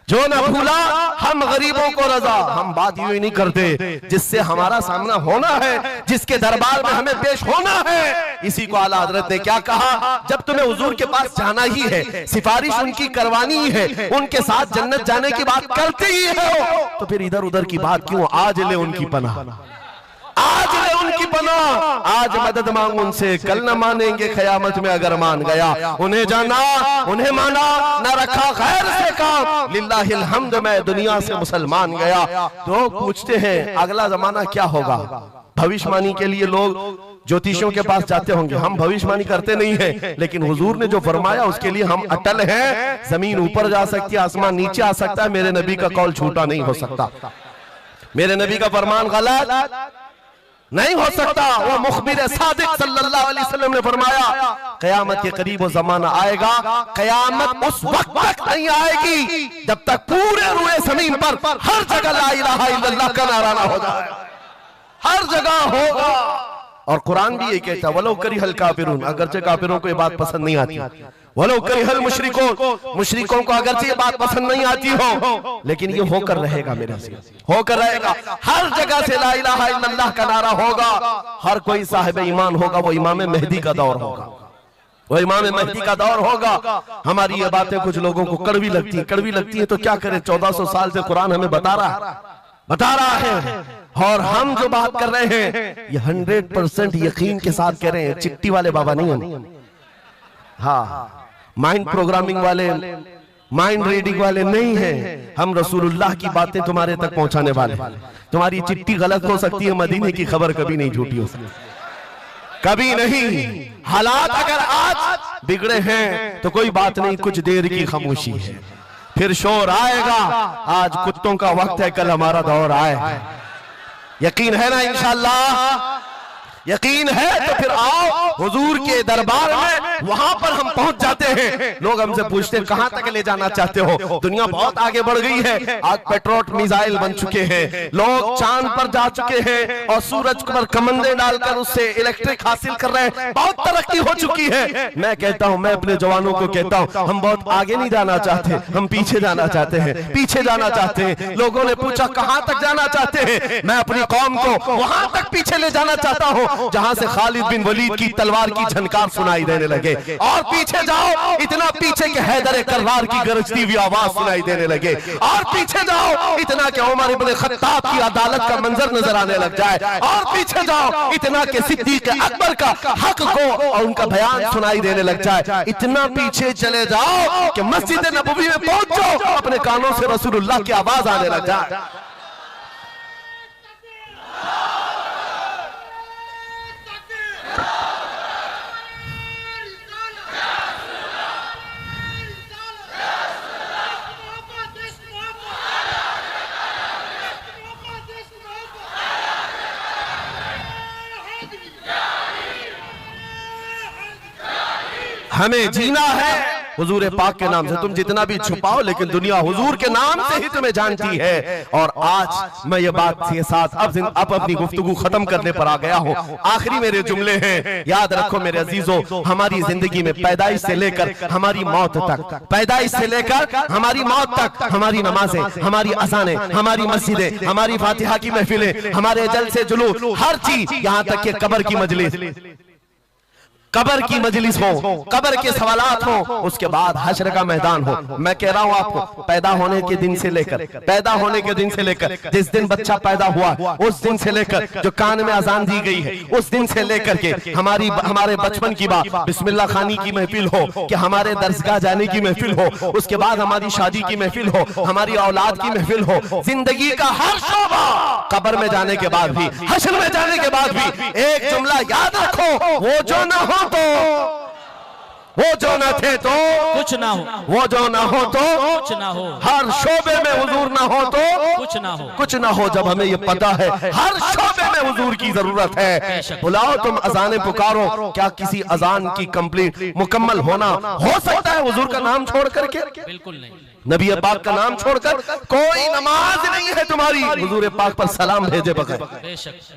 जो न भूला हम गरीबों को रजा, हम बात यूं ही नहीं करते, जिससे हमारा सामना होना है, जिसके दरबार में हमें पेश होना है। इसी को आला हजरत ने क्या कहा, जब तुम्हें हुजूर के पास जाना ही है, सिफारिश उनकी करवानी ही है, उनके साथ जन्नत जाने की बात करते ही हो, तो फिर इधर उधर की बात क्यों? आज ले उनकी पनाह, आज ले उनकी पनाह, आज मदद मांग उनसे, कल न मानेंगे क़यामत में अगर मान गया। उन्हें जाना, उन्हें माना, न रखा खैर से काम, लिल्लाहिल हम्द, मैं दुनिया से मुसलमान गया। तो पूछते हैं अगला जमाना क्या होगा? भविष्यवाणी के लिए लोग ज्योतिषियों के पास जाते होंगे, हम भविष्यवाणी करते नहीं है, लेकिन हुजूर ने जो फरमाया उसके लिए हम अटल हैं। जमीन ऊपर जा सकती है, आसमान नीचे आ सकता है, मेरे नबी का कौल झूठा नहीं हो सकता, मेरे नबी का फरमान गलत नहीं हो सकता। वो मुखबिर सादिक सल्लल्लाहु अलैहि वसल्लम ने फरमाया क़यामत के करीब वो जमाना आएगा, क़यामत उस वक्त तक नहीं आएगी जब तक पूरे रुए जमीन पर हर जगह ला इलाहा इल्लल्लाह का नारा ना हो जाए। हर जगह होगा, और कुरान भी ये कहता है वलो करिहल काफिरून, अगरचे काफिरों को ये बात पसंद नहीं आती, वलो करिहल मुशरिकून, मुशरिकों को अगरचे ये बात पसंद नहीं आती हो, लेकिन ये होकर रहेगा मेरे से, होकर रहेगा। हर जगह से ला इलाहा इल्लल्लाह का नारा होगा, हर कोई साहिब ईमान होगा, वो इमाम मेहदी का दौर होगा, वो इमाम मेहदी का दौर होगा। हमारी ये बातें कुछ लोगों को कड़वी लगती है तो क्या करें, 1400 साल से कुरान हमें बता रहा है। और हम जो बात कर रहे हैं ये 100% यकीन के साथ कह रहे हैं, चिट्ठी वाले बाबा नहीं हम, हाँ माइंड प्रोग्रामिंग वाले, माइंड रीडिंग वाले नहीं हैं हम, रसूलुल्लाह की बातें तुम्हारे तक पहुंचाने वाले। तुम्हारी चिट्ठी गलत हो सकती है, मदीने की खबर कभी नहीं झूठी हो सकती, कभी नहीं। हालात अगर आज बिगड़े हैं तो कोई बात नहीं, कुछ देर की खामोशी है, फिर शोर आएगा। आज कुत्तों का वक्त है, कल हमारा दौर आए। यकीन है ना इंशाअल्लाह? यकीन है तो फिर आओ हुजूर के दरबार में, वहां पर हम पहुंच जाते हैं। लोग हमसे पूछते हैं कहां तक ले जाना चाहते हो? दुनिया बहुत आगे बढ़ गई है, आज पेट्रोल मिसाइल बन चुके हैं, लोग चांद पर जा चुके हैं और सूरज पर कमंदे डालकर उससे इलेक्ट्रिक हासिल कर रहे हैं, बहुत तरक्की हो चुकी है। मैं कहता हूं, मैं अपने जवानों को कहता हूं, हम बहुत आगे नहीं जाना चाहते, हम पीछे जाना चाहते हैं, पीछे जाना चाहते हैं। लोगों ने पूछा कहां तक जाना चाहते हैं, मैं अपनी कौम को वहां तक पीछे ले जाना चाहता हूं जहां से खालिद बिन वलीद की तलवार की झनकार सुनाई देने लगे। और पीछे जाओ, इतना पीछे के हैदर कर्रार की गरजती हुई आवाज सुनाई देने लगे। और पीछे जाओ, इतना कि उमर इब्न खत्ताब की अदालत का मंजर नजर आने लग जाए। और पीछे जाओ, इतना कि सिद्दीक अकबर का हक को और उनका बयान सुनाई देने लग जाए। इतना पीछे चले जाओ कि मस्जिद नबवी में पहुंचो, अपने कानों से रसूलुल्लाह की आवाज आने लग जाए। हमें जीना है हुजूर पाक के नाम से। तुम जितना भी छुपाओ, लेकिन दुनिया हुजूर के नाम से ही तुम्हें जानती है। और आज मैं ये बात के साथ अब अपनी गुफ्तगू खत्म करने पर आ गया हूँ। आखिरी मेरे जुमले हैं, याद रखो मेरे अजीजों, हमारी जिंदगी में पैदाइश से लेकर हमारी मौत तक, पैदाइश से लेकर हमारी मौत तक, हमारी नमाजें, हमारी अज़ानें, हमारी मस्जिदें, हमारी फातिहा की महफिलें, हमारे जलसे जुलूस, हर चीज, यहाँ तक कि कब्र की मजलिस, कब्र की मजलिस हो, कब्र के सवालात हो, उसके बाद हश्र का मैदान हो। मैं कह रहा हूं आपको, पैदा होने के दिन से लेकर जिस दिन बच्चा पैदा हुआ उस दिन से लेकर जो कान में अजान दी गई है उस दिन से लेकर के हमारे बचपन की बात, बिस्मिल्लाह खानी की महफिल हो, कि हमारे दरसगाह जाने की महफिल हो, उसके बाद हमारी शादी की महफिल हो, हमारी औलाद की महफिल हो, जिंदगी का हर शोबा, कब्र में जाने के बाद भी, हश्र में जाने के बाद भी एक जुमला याद रखो, वो जो ना हो तो, वो जो न थे तो कुछ ना हो, वो जो ना हो तो कुछ ना हो, हर शोबे में हुजूर ना हो तो कुछ ना हो, कुछ ना हो। जब हमें ये पता है हर शोबे में हुजूर की जरूरत है, बुलाओ तुम अजाने पुकारो, क्या किसी अजान की कंप्लीट मुकम्मल होना हो सकता है हुजूर का नाम छोड़ करके? बिल्कुल नहीं। नबी पाक का नाम छोड़कर कोई नमाज नहीं है तुम्हारी हुजूर पाक पर सलाम भेजे बगैर,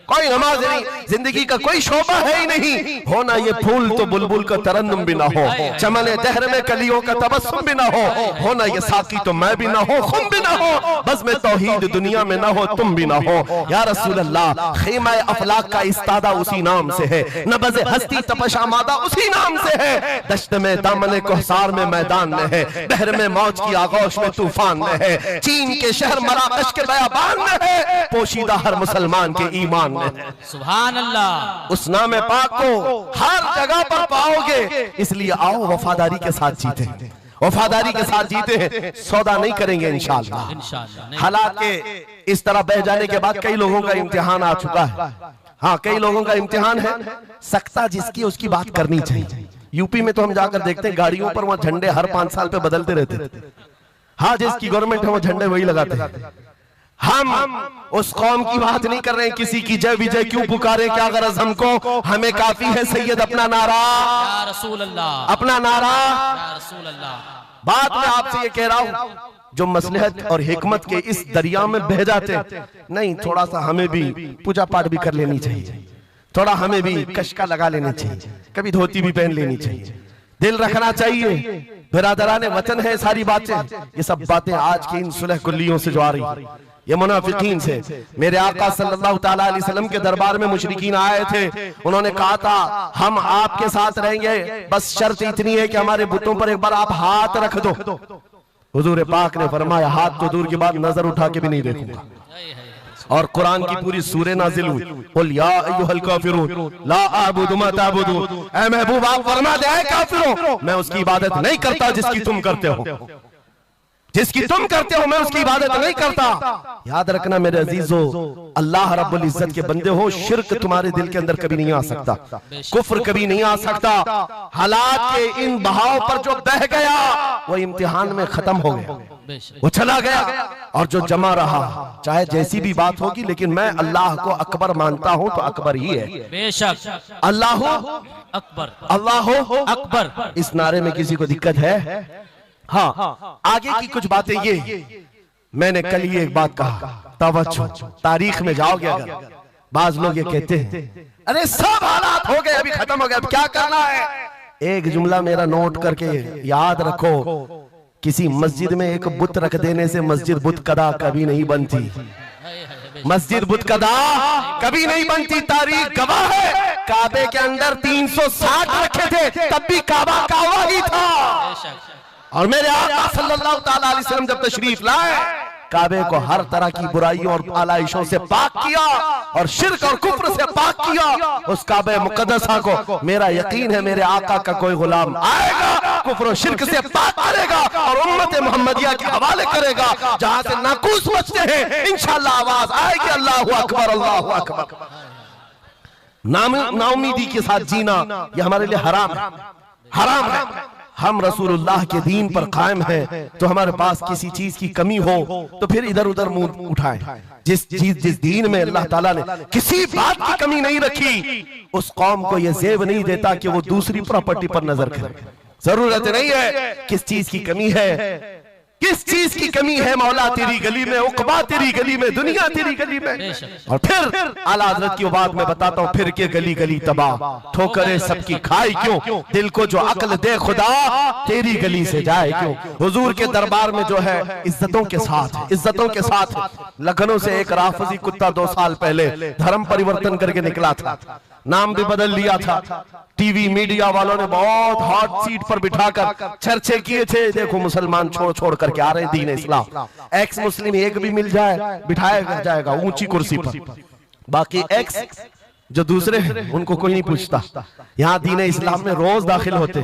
कोई नमाज नहीं, जिंदगी का कोई शोबा है ही नहीं। होना ये फूल तो बुलबुल का तरन्नुम भी ना हो, चमने दहर में कलियों का तबस्सुम भी ना हो, होना ये साकी तो मैं भी ना हो, खुम भी ना हो, बस में तौहीद दुनिया में ना हो, तुम भी ना हो। या रसूल अल्लाह, खीमा अफलाक का इस्तादा उसी नाम से है, नबज़ हस्ती तपश आमादा उसी नाम से है, दश्त में दामन कोहसार में मैदान में है, बहर में मौज की आगोश में तूफान में है, चीन के शहर मराकश के बयाबान में है, पोशीदा हर मुसलमान के ईमान में है। सुभान अल्लाह। उस नाम पाक को हर जगह पर पाओगे, इसलिए आओ वफादारी के साथ जीते, वफादारी के साथ जीते हैं, सौदा नहीं करेंगे इंशाअल्लाह। हालांकि इस तरह बह जाने के बाद कई लोगों का इम्तिहान आ चुका है। हाँ, कई लोगों का इम्तिहान है, सख्ता जिसकी उसकी बात करनी चाहिए। यूपी में तो हम जाकर देखते हैं गाड़ियों पर वहां झंडे हर 5 साल पे बदलते रहते। हाँ, जिसकी गवर्नमेंट है वो झंडे वही लगाते हैं। हम उस कौम की बात नहीं कर रहे हैं, किसी की जय विजय क्यों पुकारे, क्या गरज हमको, हमें काफी है सैयद अपना नारा, या रसूल अल्लाह, अपना नारा, या रसूल अल्लाह। बात मैं आपसे ये कह रहा हूं, जो मसलहत और हिकमत के इस दरिया में बह जाते नहीं, थोड़ा सा हमें भी पूजा पाठ भी कर लेनी चाहिए, थोड़ा हमें भी कशका लगा लेनी चाहिए, कभी धोती भी पहन लेनी चाहिए, दिल रखना चाहिए। बिरादराने वतन है सारी बातें, ये सब बातें आज की इन सुलह कुल्लियों से जो आ रही, ये मुनाफिकीन से। मेरे आका सल्लल्लाहु ताला अलैहि वसल्लम के दरबार में मुशरिकीन आए थे, उन्होंने कहा था हम आपके साथ रहेंगे, बस शर्त इतनी है कि हमारे बुतों पर एक बार आप हाथ रख दो। हुजूर पाक ने फरमाया हाथ तो दूर की बात, नजर उठा के भी नहीं देखूंगा। और कुरान की पूरी सूरह नाजिल हुई, कुल या अय्युहल काफिरून ला अअबुदु मा ताबुदून। ऐ महबूब आप फरमा दे ऐ काफिरों, मैं उसकी इबादत नहीं करता जिसकी तुम करते हो, जिसकी तुम करते हो मैं उसकी इबादत नहीं करता। याद रखना मेरे अजीजों, अल्लाह रब्बुल इज्जत के बंदे हो, शिर्क तुम्हारे दिल के अंदर कभी नहीं आ सकता, कुफ्र कभी नहीं आ सकता। हालात के इन बहाव पर जो बह गया वो इम्तिहान में खत्म हो गया, वो चला गया। और जो जमा रहा, चाहे जैसी भी बात होगी, लेकिन मैं अल्लाह को अकबर मानता हूं तो अकबर ही है। बेशक अल्लाह अकबर, अल्लाह अकबर। इस नारे में किसी को दिक्कत है? हाँ, आगे की कुछ बातें ये, मैंने कल ये एक बात कहा, तवज्जो, तारीख में जाओगे अगर, बाज लोग ये कहते हैं अरे सब हालात हो गए, अभी खत्म हो गया, अब क्या करना है? एक जुमला मेरा नोट करके याद रखो, किसी मस्जिद में एक बुत रख देने से मस्जिद बुत कदा कभी नहीं बनती, मस्जिद बुत कदा कभी नहीं बनती। तारीख गवाह है, काबे के अंदर 360 रखे थे, तब भी काबा काबा ही था। और मेरे आका सल्लल्लाहु ताला अलैहि वसल्लम जब तशरीफ लाए, काबे को हर तरह की बुराइयों और आलाइशों से पाक किया और शिर्क और कुफ्र से पाक किया। उस काबे मुकद्दसा को मेरा यकीन है मेरे आका का कोई गुलाम आएगा, कुफ्र और शिर्क से पाक करेगा और उम्मत मोहम्मदिया के हवाले करेगा, जहां से नाकूस बचते हैं इंशाअल्लाह आवाज आएगी अल्लाहु अकबर, अल्लाहु अकबर। नाउमीदी के साथ जीना ये हमारे लिए हराम है, हराम है। हम रसूलुल्लाह के दीन पर कायम हैं, तो हमारे पास किसी चीज की कमी हो तो फिर इधर उधर मुंह उठाएं। जिस दीन में अल्लाह ताला ने किसी बात की कमी नहीं रखी, उस कौम को यह जेब नहीं देता कि वो दूसरी प्रॉपर्टी पर नजर करे। जरूरत नहीं है किस चीज की कमी है, किस चीज की कमी है, मौला तेरी गली में, उकबा तेरी गली में, दुनिया तेरी गली में। और फिर आला हज़रत की बात मैं बताता हूँ, फिर के गली गली तबाह, ठोकरे सबकी खाई क्यों, दिल को जो अक्ल दे खुदा तेरी गली से जाए क्यों। हुजूर के दरबार में जो है इज्जतों के साथ, इज्जतों के साथ। लखनऊ से एक राफजी कुत्ता 2 साल पहले धर्म परिवर्तन करके निकला था, नाम भी बदल लिया था। टीवी मीडिया वालों ने बहुत हॉट सीट पर बिठाकर चर्चे किए थे, देखो मुसलमान छोड़ छोड़ करके आ रहे हैं दीन इस्लाम, एक्स मुस्लिम एक भी मिल जाए बिठाया जाएगा ऊंची कुर्सी पर, बाकी एक्स जो दूसरे हैं उनको कोई नहीं पूछता। यहाँ दीन इस्लाम में रोज दाखिल होते,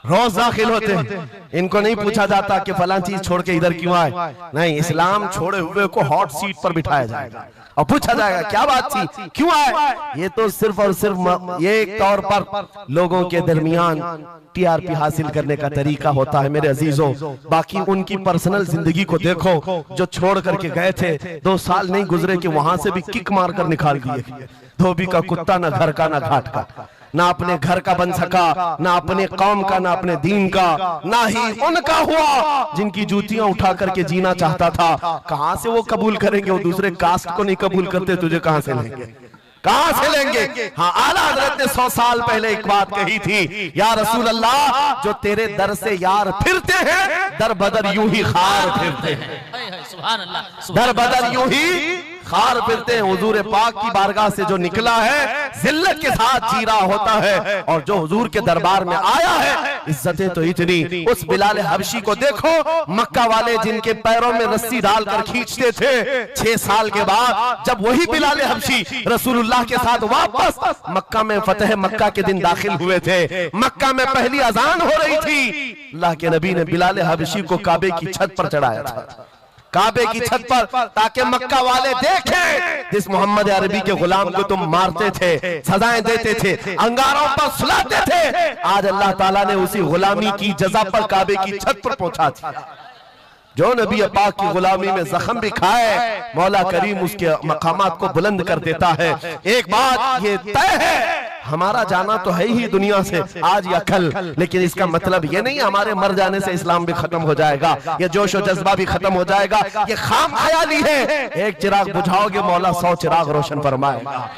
रोज दाखिल होते, इनको नहीं पूछा जाता कि फलां चीज छोड़ के इधर क्यों आए, नहीं, इस्लाम छोड़े हुए को हॉट सीट पर बिठाया जाएगा और पूछा जाएगा क्या बात थी, क्यों आए। ये तो सिर्फ और सिर्फ ये एक तौर पर लोगों के दरमियान टीआरपी हासिल करने का तरीका होता है मेरे अजीजों। बाकी उनकी पर्सनल जिंदगी को देखो, जो छोड़ करके गए थे 2 साल नहीं गुजरे कि वहां से भी किक मार कर निकाल दिए। धोबी का कुत्ता, ना घर का ना घाट का, ना अपने घर का बन सका, ना अपने कौम का, ना अपने दीन का, ना ही उनका हुआ जिनकी जूतियां उठा करके जीना चाहता था। कहां से वो कबूल करेंगे, वो दूसरे कास्ट को नहीं कबूल करते, तुझे कहां से लेंगे, कहां से लेंगे। हाँ, आला हज़रत ने 100 साल पहले एक बात कही थी, या रसूल अल्लाह जो तेरे दर से यार फिरते हैं, दर बदर यूं ही खार फिरते हैं, सुभान अल्लाह, दर बदर यूं ही खार फिरते हैं। हुजूर पाक की बारगाह से जो निकला है जिल्लत के साथ जी रहा होता है, और जो हुजूर के दरबार में आया है इज्जतें तो इतनी। उस बिलाल हबशी को देखो, मक्का वाले जिनके पैरों में रस्सी डालकर खींचते थे, 6 साल के बाद जब वही बिलाल हबशी रसूलुल्लाह के साथ वापस मक्का में फतेह मक्का के दिन दाखिल हुए थे, मक्का में पहली अजान हो रही थी, अल्लाह के नबी ने बिलाल हबशी को काबे की छत पर चढ़ाया था, काबे की छत पर, ताकि मक्का वाले देखें जिस मोहम्मद अरबी के गुलाम को तुम मारते थे, सजाएं देते थे, अंगारों पर सुलाते थे, आज अल्लाह ताला ने उसी गुलामी की जजा पर काबे की छत पर पहुंचा दिया। जो नबी पाक की गुलामी में जख्म भी खाए, मौला करीम उसके मकामात को बुलंद कर देता है। एक बात ये तय है, हमारा जाना तो है ही दुनिया से आज या कल, लेकिन इसका मतलब ये नहीं हमारे मर जाने से इस्लाम भी खत्म हो जाएगा, ये जोश और जज्बा भी खत्म हो जाएगा। ये खाम ख्याली है, एक चिराग बुझाओगे मौला 100 चिराग रोशन फरमाएगा।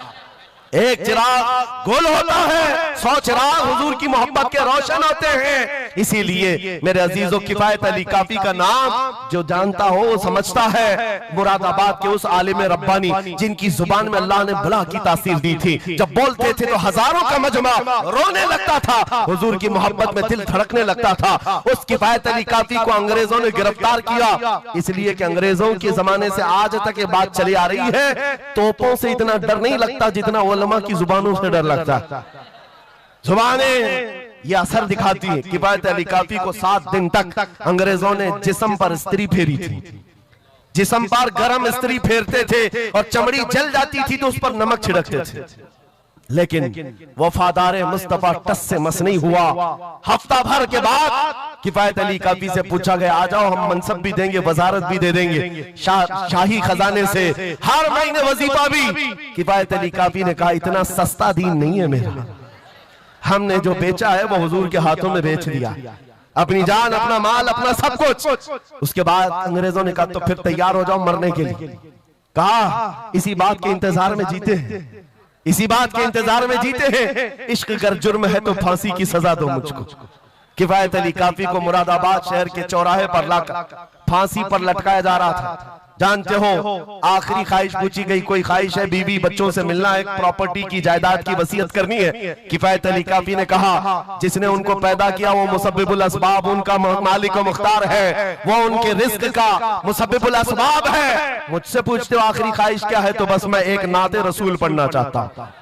एक चिराग गुल होता है, 100 चिराग हुजूर की मोहब्बत के रोशन होते हैं। इसीलिए मेरे अजीजों, किफायत अली काफी का नाम जो जानता हो वो समझता है। मुरादाबाद के उस आलिम रब्बानी जिनकी जुबान में अल्लाह ने भला की तासीर दी थी, जब बोलते थे तो हजारों का मजमा रोने लगता था, हुजूर की मोहब्बत में दिल धड़कने लगता था। उस किफायत अली काफी को अंग्रेजों ने गिरफ्तार किया, इसलिए कि अंग्रेजों के जमाने से आज तक ये बात चली आ रही है, तोपों से इतना डर नहीं लगता जितना उलमा की जुबानों से डर लगता। जुबानें ये असर दिखाती है। किफायत अली काफी को 7 दिन तक अंग्रेजों ने जिस्म पर स्त्री फेरी थी, जिस्म पर गरम स्त्री फेरते थे और चमड़ी जल जाती थी तो उस पर नमक छिड़कते थे, लेकिन वफादार मुस्तफा टस से मस नहीं हुआ। हफ्ता भर के बाद किफायत अली काफी से पूछा गया, आ जाओ हम मनसब भी देंगे, वजारत भी दे देंगे, शाही खजाने से हर महीने वजीफा भी। किफायत अली काफी ने कहा, इतना सस्ता दीन नहीं है मेरा, हमने जो बेचा है वो हुजूर के हाथों में बेच दिया, अपनी जान, अपना माल, अपना सब कुछ। उसके बाद अंग्रेजों ने कहा तो फिर तैयार हो जाओ मरने के लिए। कहा इसी बात के इंतजार में जीते हैं, इसी बात के इंतजार में जीते हैं, इश्क कर जुर्म है तो फांसी की सजा दो मुझको। किफायत अली काफी को मुरादाबाद शहर के चौराहे पर लाकर फांसी पर लटकाया जा रहा था। जानते हो आखिरी ख्वाहिश पूछी गई, कोई ख्वाहिश है? बीवी बच्चों से मिलना, एक प्रॉपर्टी की जायदाद की वसीयत करनी है। किफायत अली काफी ने कहा, जिसने उनको पैदा किया वो मुसब्बिबुल असबाब, उनका मालिक व मुख्तार है, वो उनके रिस्क का मुसब्बिबुल असबाब है। मुझसे पूछते हो आखिरी ख्वाहिश क्या है, तो बस मैं एक नाते रसूल पढ़ना चाहता हूं,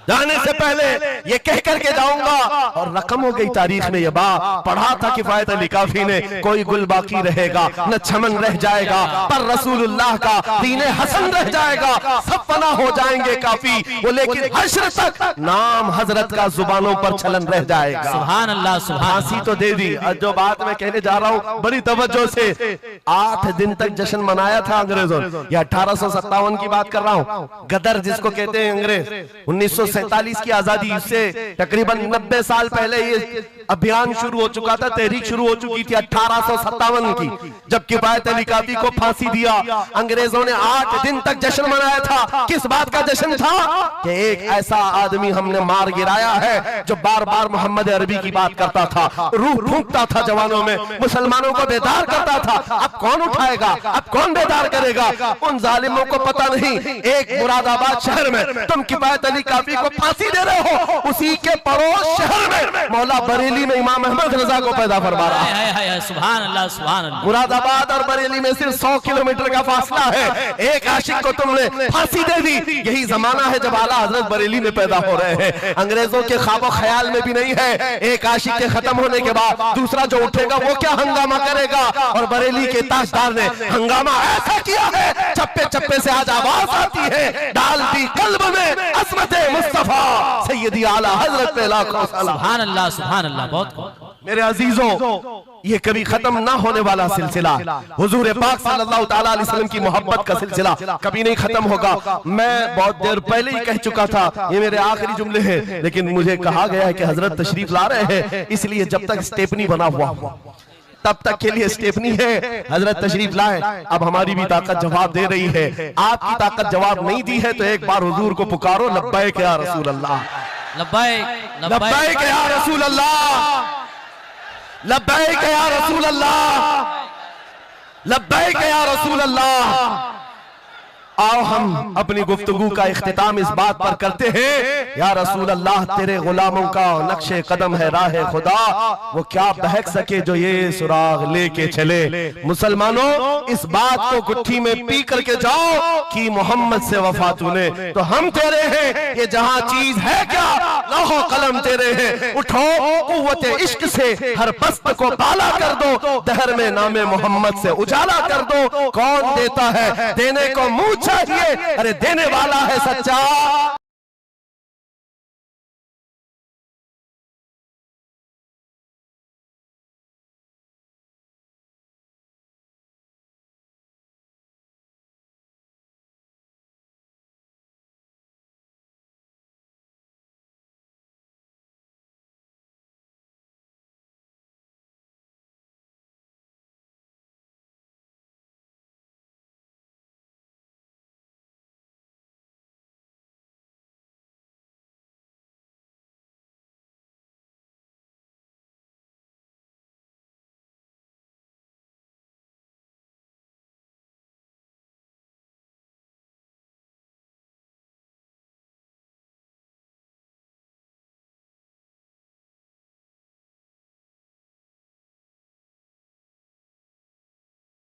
जाने से पहले ये कह करके जाऊंगा। और रकम हो गई तारीख में ये बात पढ़ा था किफायत अली काफी ने, कोई गुल बाकी रहेगा न चमन रह जाएगा, पर रसूलुल्लाह का दीन हसन रह जाएगा, सब फना हो जाएंगे काफी वो, लेकिन हश्र तक नाम हजरत का जुबानों पर चलन रह जाएगा। सुभान अल्लाह, सुभान। फांसी तो दे दी। और जो बात मैं कहने जा रहा हूँ बड़ी तवज्जो से, 8 दिन तक जश्न मनाया था अंग्रेजों ने। यह 1857 की बात कर रहा हूँ। गदर जिसको कहते हैं अंग्रेज, 1947 की आजादी से तकरीबन 90 साल पहले ये अभियान शुरू हो चुका था, तहरीक शुरू हो चुकी थी 1857 की, जब किफायत अली काफी को फांसी दिया। अंग्रेजों ने 8 दिन तक जश्न मनाया था। किस बात का जश्न था? कि एक ऐसा आदमी हमने मार गिराया है जो बार बार मोहम्मद अरबी की बात करता था, रूह फूंकता था जवानों में, मुसलमानों को बेदार करता था। अब कौन उठाएगा, अब कौन बेदार करेगा? उन जालिमों को पता नहीं एक मुरादाबाद शहर में तुम किफायत अली काफी को फांसी दे रहे हो, उसी के पड़ोस शहर में मौला बरेली में इमाम अहमद रजा को पैदा फरमा रहा है। सुभान अल्लाह, सुभान अल्लाह। मुरादाबाद और बरेली में सिर्फ 100 किलोमीटर का फासला है। एक आशिक को तुमने फांसी दे दी। यही जमाना है जब आला हजरत बरेली में पैदा हो रहे हैं। अंग्रेजों के ख्वाबो ख्याल में भी नहीं है एक आशिक के खत्म होने के बाद दूसरा जो उठेगा वो क्या हंगामा करेगा। और बरेली के ताजदार ने हंगामा ऐसा किया है, चप्पे चप्पे से आज आवाज आती है, डाल दी कल्ब में अज़मत मुस्तफा सैयदी आला हजरत पे लाखों सलाम। सुभान अल्लाह, सुभान अल्लाह। बहुत मेरे अजीजों, ये कभी खत्म ना होने वाला सिलसिला, हुजूर पाक सल्लल्लाहु ताला अलैहि वसल्लम की मोहब्बत का सिलसिला कभी नहीं खत्म होगा। मैं बहुत देर पहले ही कह चुका था, ये मेरे आखिरी जुमले हैं, लेकिन मुझे कहा गया है कि हजरत तशरीफ ला रहे हैं, इसलिए जब तक स्टेपनी बना हुआ तब तक के लिए स्टेपनी है। हजरत तशरीफ लाए, अब हमारी भी ताकत जवाब दे रही है। आपकी ताकत जवाब नहीं दी है तो एक बार हुजूर को पुकारो, लब्बैक या रसूल अल्लाह, लब्बैक लब्बैक या रसूल अल्लाह, लब्बैक या रसूल अल्लाह, लब्बैक या रसूल अल्लाह। आओ हम अपनी गुफ्तगू का इख्तिताम इस बात पर करते हैं, या रसूल अल्लाह तेरे गुलामों का नक्शे कदम है राह खुदा, वो क्या बहक सके जो ये सुराग लेके चले। मुसलमानों, इस बात को गुट्ठी में पी करके जाओ कि मोहम्मद से वफा तूने, तो हम तेरे हैं, ये जहां चीज है क्या लौह कलम तेरे हैं। उठो कुव्वते इश्क से हर बस्त को बाला कर दो, दहर में नामे मोहम्मद से उजाला कर दो। कौन देता है, देने को मुंह चाहिए, अरे देने वाला है सच्चा,